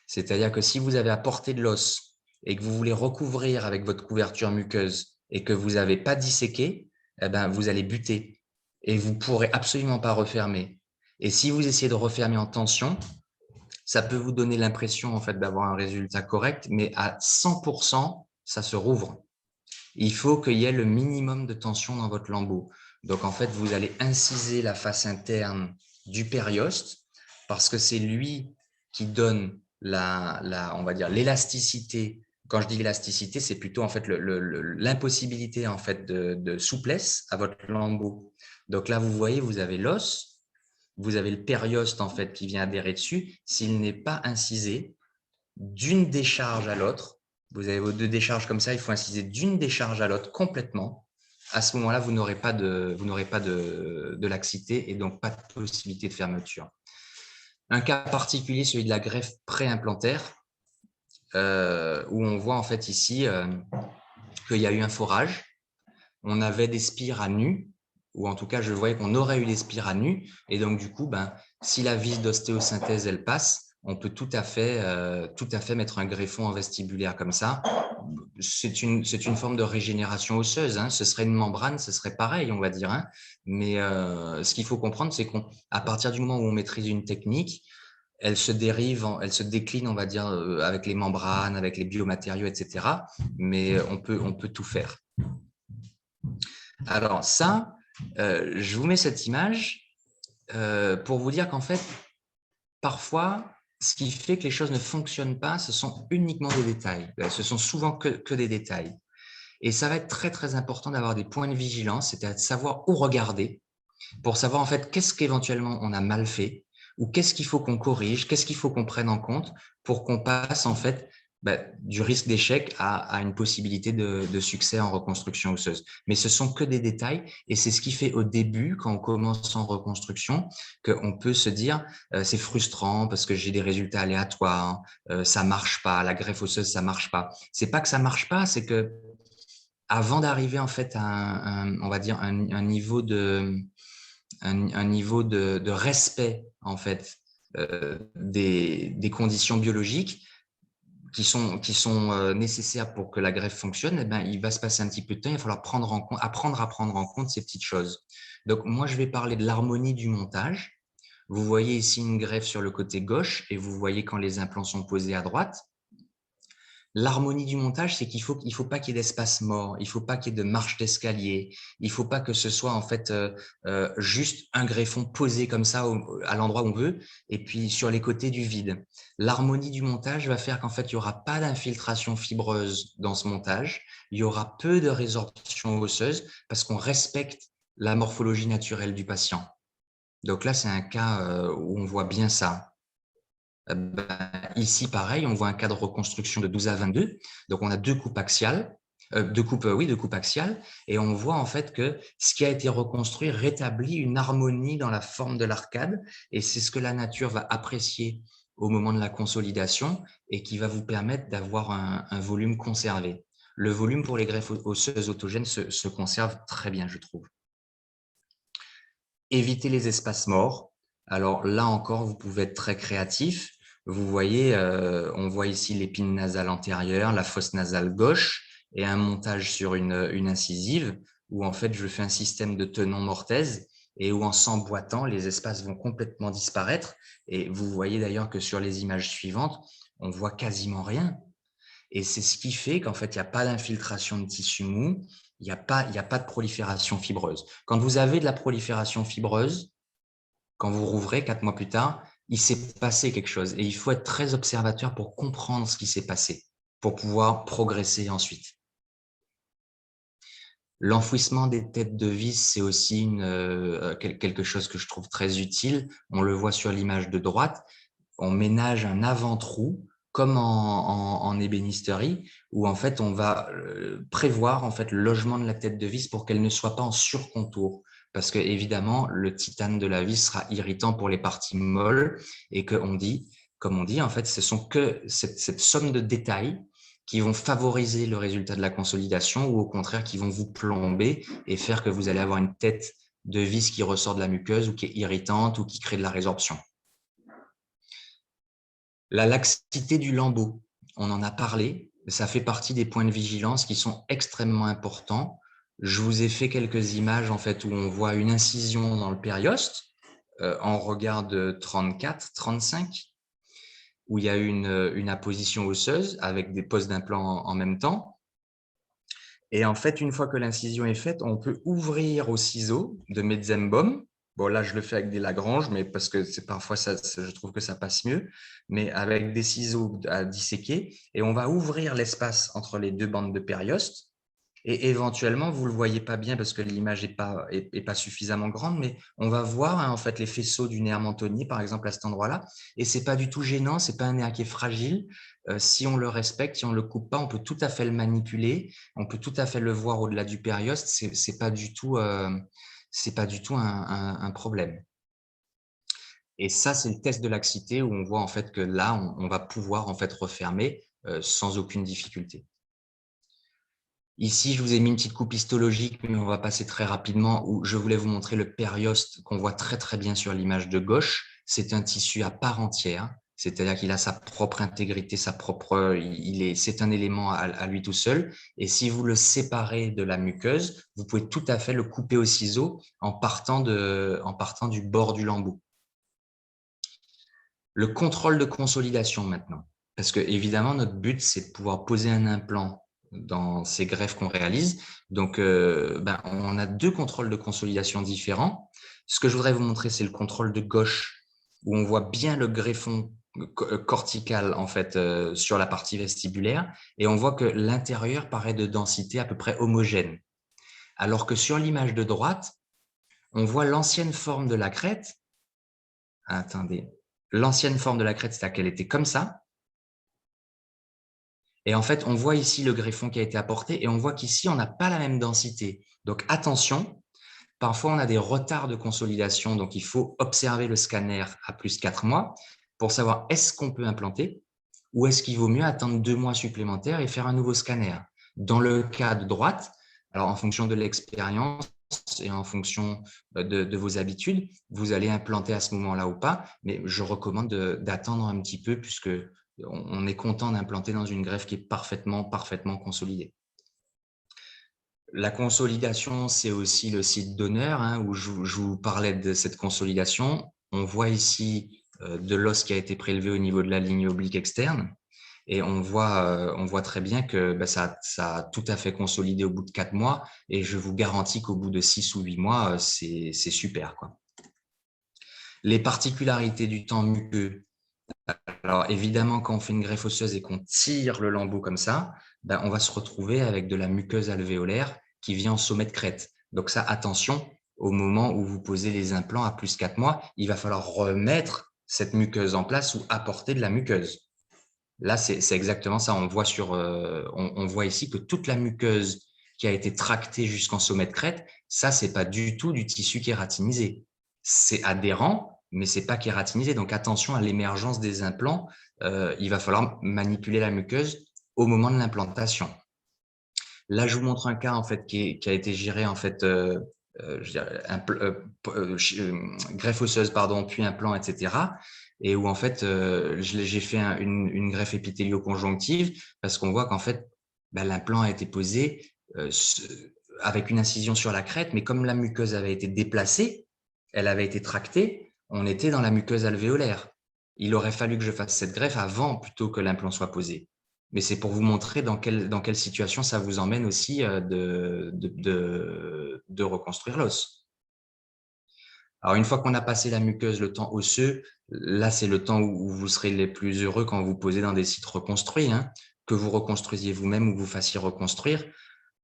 C'est-à-dire que si vous avez apporté de l'os et que vous voulez recouvrir avec votre couverture muqueuse et que vous n'avez pas disséqué, eh ben, vous allez buter et vous ne pourrez absolument pas refermer. Et si vous essayez de refermer en tension, ça peut vous donner l'impression en fait, d'avoir un résultat correct, mais à 100%, ça se rouvre. Il faut qu'il y ait le minimum de tension dans votre lambeau. Donc, en fait, vous allez inciser la face interne du périoste parce que c'est lui qui donne on va dire, l'élasticité. Quand je dis élasticité, c'est plutôt en fait l'impossibilité en fait de souplesse à votre lambeau. Donc là, vous voyez, vous avez l'os, vous avez le périoste en fait qui vient adhérer dessus. S'il n'est pas incisé d'une décharge à l'autre, vous avez vos 2 décharges comme ça, il faut inciser d'une décharge à l'autre complètement. À ce moment-là, vous n'aurez pas de laxité et donc pas de possibilité de fermeture. Un cas particulier, celui de la greffe préimplantaire, où on voit en fait ici qu'il y a eu un forage. On avait des spires à nu, ou en tout cas, je voyais qu'on aurait eu des spires à nu. Et donc, du coup, si la vis d'ostéosynthèse, elle passe, on peut tout à fait mettre un greffon en vestibulaire comme ça. C'est une forme de régénération osseuse. Hein. Ce serait une membrane, ce serait pareil, on va dire. Hein. Mais ce qu'il faut comprendre, c'est qu'à partir du moment où on maîtrise une technique, elle se décline, on va dire, avec les membranes, avec les biomatériaux, etc. Mais on peut tout faire. Alors ça, je vous mets cette image pour vous dire qu'en fait, parfois, ce qui fait que les choses ne fonctionnent pas, ce sont uniquement des détails. Ce sont souvent que des détails. Et ça va être très, très important d'avoir des points de vigilance, c'est-à-dire de savoir où regarder pour savoir en fait qu'est-ce qu'éventuellement on a mal fait ou qu'est-ce qu'il faut qu'on corrige, qu'est-ce qu'il faut qu'on prenne en compte pour qu'on passe en fait du risque d'échec à une possibilité de succès en reconstruction osseuse. Mais ce sont que des détails et c'est ce qui fait au début, quand on commence en reconstruction, qu'on peut se dire c'est frustrant parce que j'ai des résultats aléatoires, ça marche pas, la greffe osseuse ça marche pas. C'est pas que ça marche pas, c'est que avant d'arriver en fait à on va dire un niveau de respect en fait des conditions biologiques qui sont nécessaires pour que la greffe fonctionne, eh ben, il va se passer un petit peu de temps, il va falloir apprendre à prendre en compte ces petites choses. Donc, moi, je vais parler de l'harmonie du montage. Vous voyez ici une greffe sur le côté gauche et vous voyez quand les implants sont posés à droite. L'harmonie du montage, c'est qu'il faut pas qu'il y ait d'espace mort, il faut pas qu'il y ait de marche d'escalier, il faut pas que ce soit en fait juste un greffon posé comme ça à l'endroit où on veut et puis sur les côtés du vide. L'harmonie du montage va faire qu'en fait il y aura pas d'infiltration fibreuse dans ce montage, il y aura peu de résorption osseuse parce qu'on respecte la morphologie naturelle du patient. Donc là, c'est un cas où on voit bien ça. Ici, pareil, on voit un cas de reconstruction de 12 à 22. Donc, on a deux coupes axiales, deux coupes axiales, et on voit en fait que ce qui a été reconstruit rétablit une harmonie dans la forme de l'arcade, et c'est ce que la nature va apprécier au moment de la consolidation et qui va vous permettre d'avoir un volume conservé. Le volume pour les greffes osseuses autogènes se conserve très bien, je trouve. Éviter les espaces morts. Alors là encore, vous pouvez être très créatif. Vous voyez, on voit ici l'épine nasale antérieure, la fosse nasale gauche. et un montage sur une incisive où en fait je fais un système de tenon-mortaise et où en s'emboîtant, les espaces vont complètement disparaître. Et vous voyez d'ailleurs que sur les images suivantes, on voit quasiment rien. Et c'est ce qui fait qu'en fait, il n'y a pas d'infiltration de tissu mou, il n'y a pas de prolifération fibreuse. Quand vous avez de la prolifération fibreuse, quand vous rouvrez 4 mois plus tard, il s'est passé quelque chose. Et il faut être très observateur pour comprendre ce qui s'est passé, pour pouvoir progresser ensuite. L'enfouissement des têtes de vis, c'est aussi quelque chose que je trouve très utile. On le voit sur l'image de droite. On ménage un avant-trou comme en ébénisterie, où en fait on va prévoir en fait le logement de la tête de vis pour qu'elle ne soit pas en surcontour. Parce que évidemment, le titane de la vis sera irritant pour les parties molles et comme on dit, en fait, ce sont que cette somme de détails qui vont favoriser le résultat de la consolidation ou au contraire qui vont vous plomber et faire que vous allez avoir une tête de vis qui ressort de la muqueuse ou qui est irritante ou qui crée de la résorption. La laxité du lambeau, on en a parlé, ça fait partie des points de vigilance qui sont extrêmement importants. Je vous ai fait quelques images en fait où on voit une incision dans le périoste en regard de 34, 35, où il y a une apposition osseuse avec des poses d'implants en même temps. Et en fait, une fois que l'incision est faite, on peut ouvrir au ciseau de Metzenbaum. Bon, là, je le fais avec des Lagrange, mais parce que parfois, je trouve que ça passe mieux, mais avec des ciseaux à disséquer. Et on va ouvrir l'espace entre les deux bandes de périoste. Et éventuellement, vous ne le voyez pas bien parce que l'image n'est pas suffisamment grande, mais on va voir en fait les faisceaux du nerf mentonnier, par exemple, à cet endroit-là. Et ce n'est pas du tout gênant, ce n'est pas un nerf qui est fragile. Si on le respecte, si on ne le coupe pas, on peut tout à fait le manipuler, on peut tout à fait le voir au-delà du périoste. Ce n'est pas du tout, un problème. Et ça, c'est le test de laxité où on voit en fait que là, on va pouvoir en fait refermer sans aucune difficulté. Ici, je vous ai mis une petite coupe histologique, mais on va passer très rapidement où je voulais vous montrer le périoste qu'on voit très, très bien sur l'image de gauche. C'est un tissu à part entière, c'est-à-dire qu'il a sa propre intégrité, c'est un élément à lui tout seul. Et si vous le séparez de la muqueuse, vous pouvez tout à fait le couper au ciseau en partant du bord du lambeau. Le contrôle de consolidation maintenant, parce que évidemment, notre but, c'est de pouvoir poser un implant dans ces greffes qu'on réalise. Donc, on a deux contrôles de consolidation différents. Ce que je voudrais vous montrer, c'est le contrôle de gauche, où on voit bien le greffon cortical en fait sur la partie vestibulaire, et on voit que l'intérieur paraît de densité à peu près homogène. Alors que sur l'image de droite, on voit l'ancienne forme de la crête. Attendez. L'ancienne forme de la crête, c'est-à-dire qu'elle était comme ça. Et en fait, on voit ici le greffon qui a été apporté et on voit qu'ici, on n'a pas la même densité. Donc, attention, parfois, on a des retards de consolidation. Donc, il faut observer le scanner à plus 4 mois pour savoir est-ce qu'on peut implanter ou est-ce qu'il vaut mieux attendre 2 mois supplémentaires et faire un nouveau scanner. Dans le cas de droite, alors en fonction de l'expérience et en fonction de vos habitudes, vous allez implanter à ce moment-là ou pas, mais je recommande d'attendre un petit peu puisque on est content d'implanter dans une greffe qui est parfaitement consolidée. La consolidation, c'est aussi le site d'honneur où je vous parlais de cette consolidation. On voit ici de l'os qui a été prélevé au niveau de la ligne oblique externe et on voit très bien que ça a tout à fait consolidé au bout de 4 mois et je vous garantis qu'au bout de 6 ou 8 mois, c'est super, quoi. Les particularités du temps muqueux. Alors, évidemment, quand on fait une greffe osseuse et qu'on tire le lambeau comme ça, on va se retrouver avec de la muqueuse alvéolaire qui vient en sommet de crête. Donc ça, attention, au moment où vous posez les implants à plus 4 mois, il va falloir remettre cette muqueuse en place ou apporter de la muqueuse. Là, c'est exactement ça. On voit ici que toute la muqueuse qui a été tractée jusqu'en sommet de crête, ça, c'est pas du tout du tissu kératinisé. C'est adhérent, mais c'est pas kératinisé. Donc, attention à l'émergence des implants. Il va falloir manipuler la muqueuse au moment de l'implantation. Là, je vous montre un cas en fait qui a été géré en fait greffe osseuse, puis implant, etc. Et où en fait j'ai fait une greffe épithélio-conjonctive parce qu'on voit qu'en fait ben, l'implant a été posé avec une incision sur la crête, mais comme la muqueuse avait été déplacée, elle avait été tractée, on était dans la muqueuse alvéolaire. Il aurait fallu que je fasse cette greffe avant plutôt que l'implant soit posé. Mais c'est pour vous montrer dans quelle situation ça vous emmène aussi de reconstruire l'os. Alors, une fois qu'on a passé la muqueuse, le temps osseux, là, c'est le temps où vous serez les plus heureux quand vous posez dans des sites reconstruits, hein, que vous reconstruisiez vous-même ou que vous fassiez reconstruire.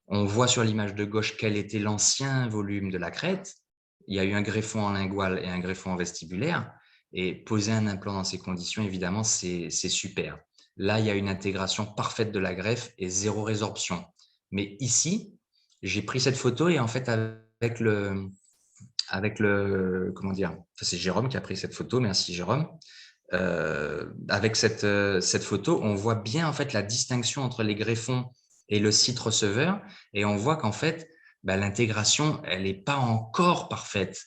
On voit sur l'image de gauche quel était l'ancien volume de la crête. Il y a eu un greffon en lingual et un greffon en vestibulaire. Et poser un implant dans ces conditions, évidemment, c'est super. Là, il y a une intégration parfaite de la greffe et zéro résorption. Mais ici, j'ai pris cette photo et en fait, comment dire, c'est Jérôme qui a pris cette photo, merci Jérôme. Avec cette photo, on voit bien en fait la distinction entre les greffons et le site receveur, et on voit qu'en fait, l'intégration, elle n'est pas encore parfaite.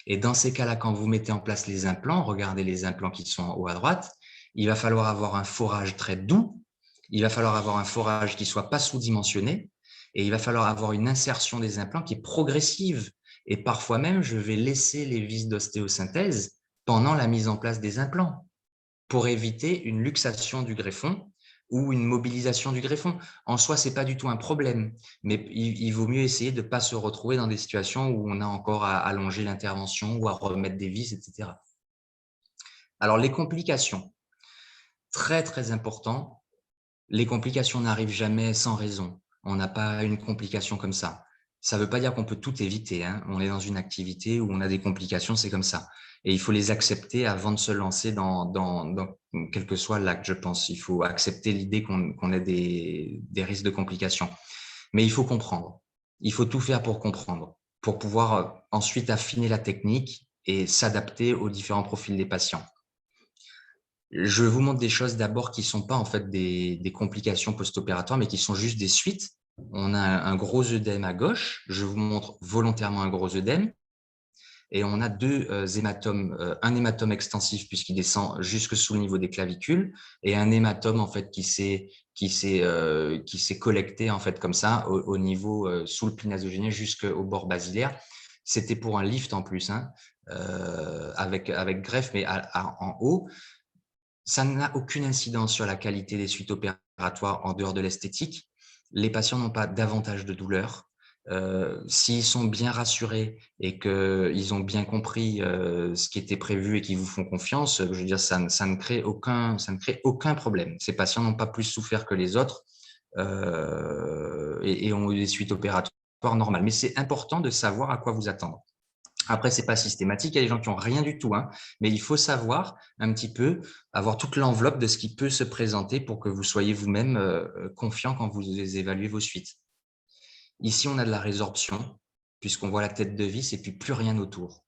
Et dans ces cas-là, quand vous mettez en place les implants, regardez les implants qui sont en haut à droite, il va falloir avoir un forage très doux, il va falloir avoir un forage qui ne soit pas sous-dimensionné, et il va falloir avoir une insertion des implants qui est progressive. Et parfois même, je vais laisser les vis d'ostéosynthèse pendant la mise en place des implants pour éviter une luxation du greffon ou une mobilisation du greffon. En soi, ce n'est pas du tout un problème, mais il vaut mieux essayer de ne pas se retrouver dans des situations où on a encore à allonger l'intervention ou à remettre des vis, etc. Alors, les complications, très, très important, les complications n'arrivent jamais sans raison. On n'a pas une complication comme ça. Ça ne veut pas dire qu'on peut tout éviter, hein. On est dans une activité où on a des complications, c'est comme ça. Et il faut les accepter avant de se lancer dans quel que soit l'acte, je pense. Il faut accepter l'idée qu'on ait des risques de complications. Mais il faut comprendre. Il faut tout faire pour comprendre, pour pouvoir ensuite affiner la technique et s'adapter aux différents profils des patients. Je vous montre des choses d'abord qui ne sont pas en fait des complications post-opératoires, mais qui sont juste des suites. On a un gros œdème à gauche. Je vous montre volontairement un gros œdème. Et on a deux hématomes, un hématome extensif puisqu'il descend jusque sous le niveau des clavicules, et un hématome en fait qui s'est collecté en fait comme ça au niveau sous le pli nasogénienne jusqu'au bord basilaire. C'était pour un lift en plus, hein, avec greffe, mais en haut. Ça n'a aucune incidence sur la qualité des suites opératoires en dehors de l'esthétique. Les patients n'ont pas davantage de douleur. S'ils sont bien rassurés et qu'ils ont bien compris ce qui était prévu et qu'ils vous font confiance, je veux dire, ça ne crée aucun problème. Ces patients n'ont pas plus souffert que les autres et ont eu des suites opératoires normales. Mais c'est important de savoir à quoi vous attendre. Après, ce n'est pas systématique, il y a des gens qui n'ont rien du tout, hein, mais il faut savoir un petit peu, avoir toute l'enveloppe de ce qui peut se présenter pour que vous soyez vous-même confiant quand vous évaluez vos suites. Ici, on a de la résorption, puisqu'on voit la tête de vis et puis plus rien autour.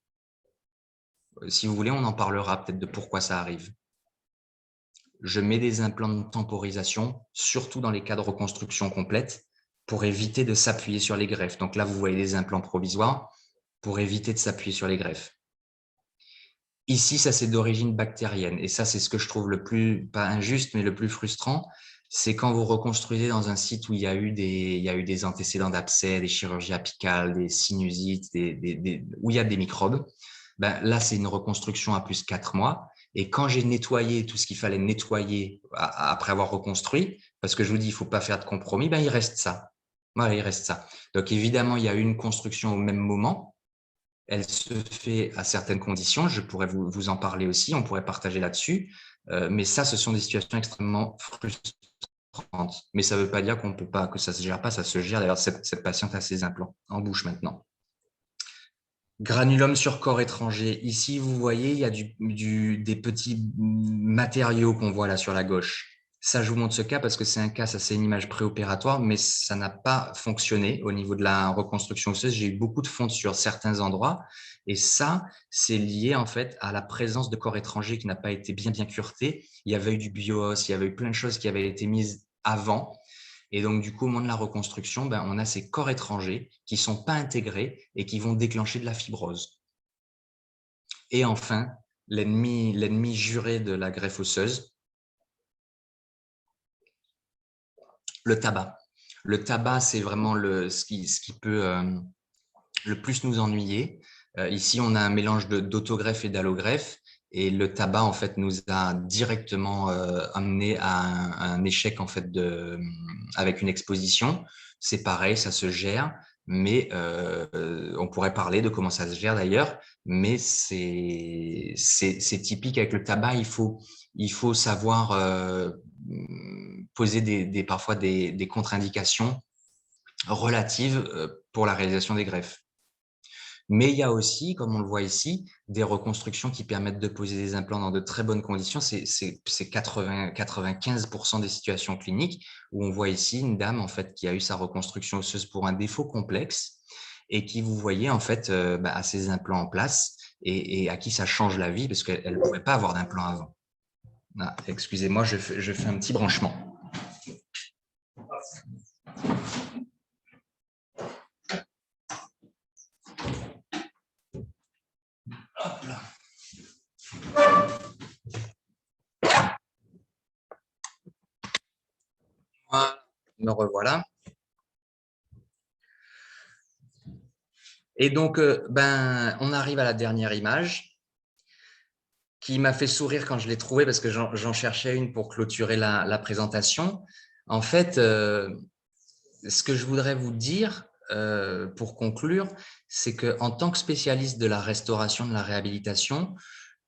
Si vous voulez, on en parlera peut-être de pourquoi ça arrive. Je mets des implants de temporisation, surtout dans les cas de reconstruction complète, pour éviter de s'appuyer sur les greffes. Donc là, vous voyez des implants provisoires pour éviter de s'appuyer sur les greffes. Ici, ça, c'est d'origine bactérienne. Et ça, c'est ce que je trouve le plus, pas injuste, mais le plus frustrant. C'est quand vous reconstruisez dans un site où il y a eu des antécédents d'abcès, des chirurgies apicales, des sinusites, où il y a des microbes. Ben, là, c'est une reconstruction à plus 4 mois. Et quand j'ai nettoyé tout ce qu'il fallait nettoyer après avoir reconstruit, parce que je vous dis, il ne faut pas faire de compromis, ben, il reste ça. Voilà, il reste ça. Donc, évidemment, il y a eu une construction au même moment. Elle se fait à certaines conditions. Je pourrais vous en parler aussi. On pourrait partager là-dessus. Mais ça, ce sont des situations extrêmement frustrantes. Mais ça ne veut pas dire qu'on peut pas, que ça ne se gère pas. Ça se gère. D'ailleurs, cette patiente a ses implants en bouche maintenant. Granulome sur corps étranger. Ici, vous voyez, il y a des petits matériaux qu'on voit là sur la gauche. Ça, je vous montre ce cas parce que c'est un cas, ça c'est une image préopératoire, mais ça n'a pas fonctionné au niveau de la reconstruction osseuse. J'ai eu beaucoup de fonte sur certains endroits et ça, c'est lié en fait à la présence de corps étrangers qui n'a pas été bien cureté. Il y avait eu du bios, il y avait eu plein de choses qui avaient été mises avant. Et donc, du coup, au moment de la reconstruction, on a ces corps étrangers qui ne sont pas intégrés et qui vont déclencher de la fibrose. Et enfin, l'ennemi juré de la greffe osseuse, le tabac. Le tabac, c'est vraiment ce qui peut le plus nous ennuyer. Ici, on a un mélange d'autogreffe et d'allogreffe. Et le tabac, en fait, nous a directement amené à un échec, en fait, avec une exposition. C'est pareil, ça se gère, mais on pourrait parler de comment ça se gère d'ailleurs, mais c'est typique avec le tabac. Il faut savoir poser parfois des contre-indications relatives pour la réalisation des greffes. Mais il y a aussi, comme on le voit ici, des reconstructions qui permettent de poser des implants dans de très bonnes conditions. C'est 95% des situations cliniques où on voit ici une dame en fait, qui a eu sa reconstruction osseuse pour un défaut complexe et qui, vous voyez, en fait, a ses implants en place et à qui ça change la vie parce qu'elle ne pouvait pas avoir d'implant avant. Ah, excusez-moi, je fais un petit branchement. Hop là. Voilà, me revoilà. Et donc, on arrive à la dernière image qui m'a fait sourire quand je l'ai trouvée parce que j'en cherchais une pour clôturer la présentation. En fait, ce que je voudrais vous dire pour conclure, c'est qu'en tant que spécialiste de la restauration, de la réhabilitation,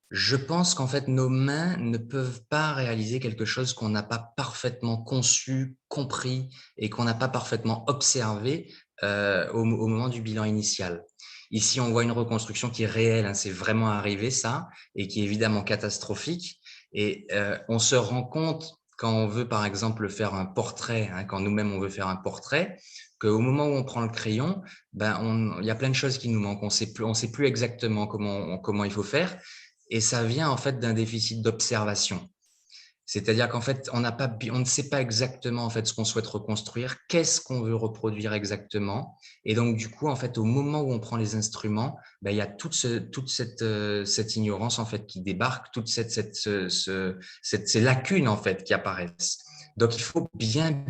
je pense qu'en fait, nos mains ne peuvent pas réaliser quelque chose qu'on n'a pas parfaitement conçu, compris et qu'on n'a pas parfaitement observé au moment du bilan initial. Ici, on voit une reconstruction qui est réelle, hein, c'est vraiment arrivé ça, et qui est évidemment catastrophique. Et on se rend compte quand on veut, par exemple, faire un portrait, hein, quand nous-mêmes on veut faire un portrait, qu'au moment où on prend le crayon, il y a plein de choses qui nous manquent. On sait plus exactement comment il faut faire. Et ça vient en fait d'un déficit d'observation. C'est-à-dire qu'en fait, on ne sait pas exactement en fait ce qu'on souhaite reconstruire, qu'est-ce qu'on veut reproduire exactement. Et donc du coup, en fait, au moment où on prend les instruments, il y a toute cette ignorance en fait qui débarque, toutes ces lacunes en fait qui apparaissent. Donc il faut bien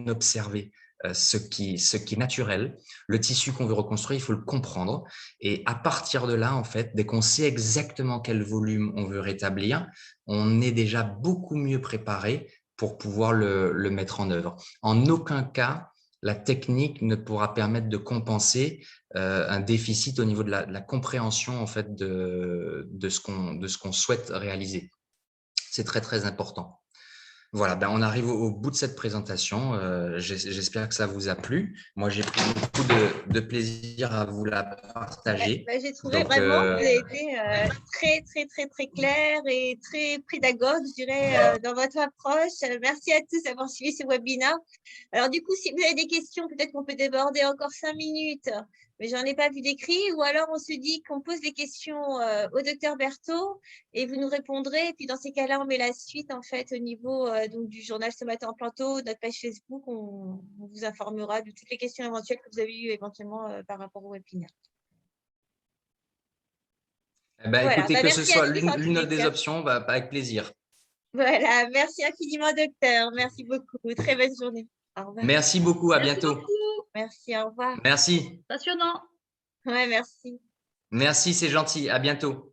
observer ce qui est naturel. Le tissu qu'on veut reconstruire, il faut le comprendre. Et à partir de là, en fait, dès qu'on sait exactement quel volume on veut rétablir, on est déjà beaucoup mieux préparé pour pouvoir le mettre en œuvre. En aucun cas, la technique ne pourra permettre de compenser un déficit au niveau de la compréhension en fait, de ce qu'on souhaite réaliser. C'est très, très important. Voilà, on arrive au bout de cette présentation. J'espère que ça vous a plu. Moi, j'ai pris beaucoup de plaisir à vous la partager. J'ai trouvé vraiment que vous avez été très, très, très, très clair et très pédagogue, je dirais, dans votre approche. Merci à tous d'avoir suivi ce webinaire. Alors, du coup, si vous avez des questions, peut-être qu'on peut déborder encore 5 minutes, mais j'en ai pas vu d'écrit. Ou alors, on se dit qu'on pose des questions au docteur Berthaud et vous nous répondrez. Et puis, dans ces cas-là, on met la suite, en fait, au niveau donc, du journal Stomato en Planto, notre page Facebook. On vous informera de toutes les questions éventuelles que vous avez eues éventuellement par rapport au webinaire. Voilà, écoutez, que ce soit l'une des options, avec plaisir. Voilà, merci infiniment, docteur. Merci beaucoup. Très bonne journée. Au revoir. Merci beaucoup. À bientôt. Merci, au revoir. Merci. Passionnant. Ouais, merci. Merci, c'est gentil. À bientôt.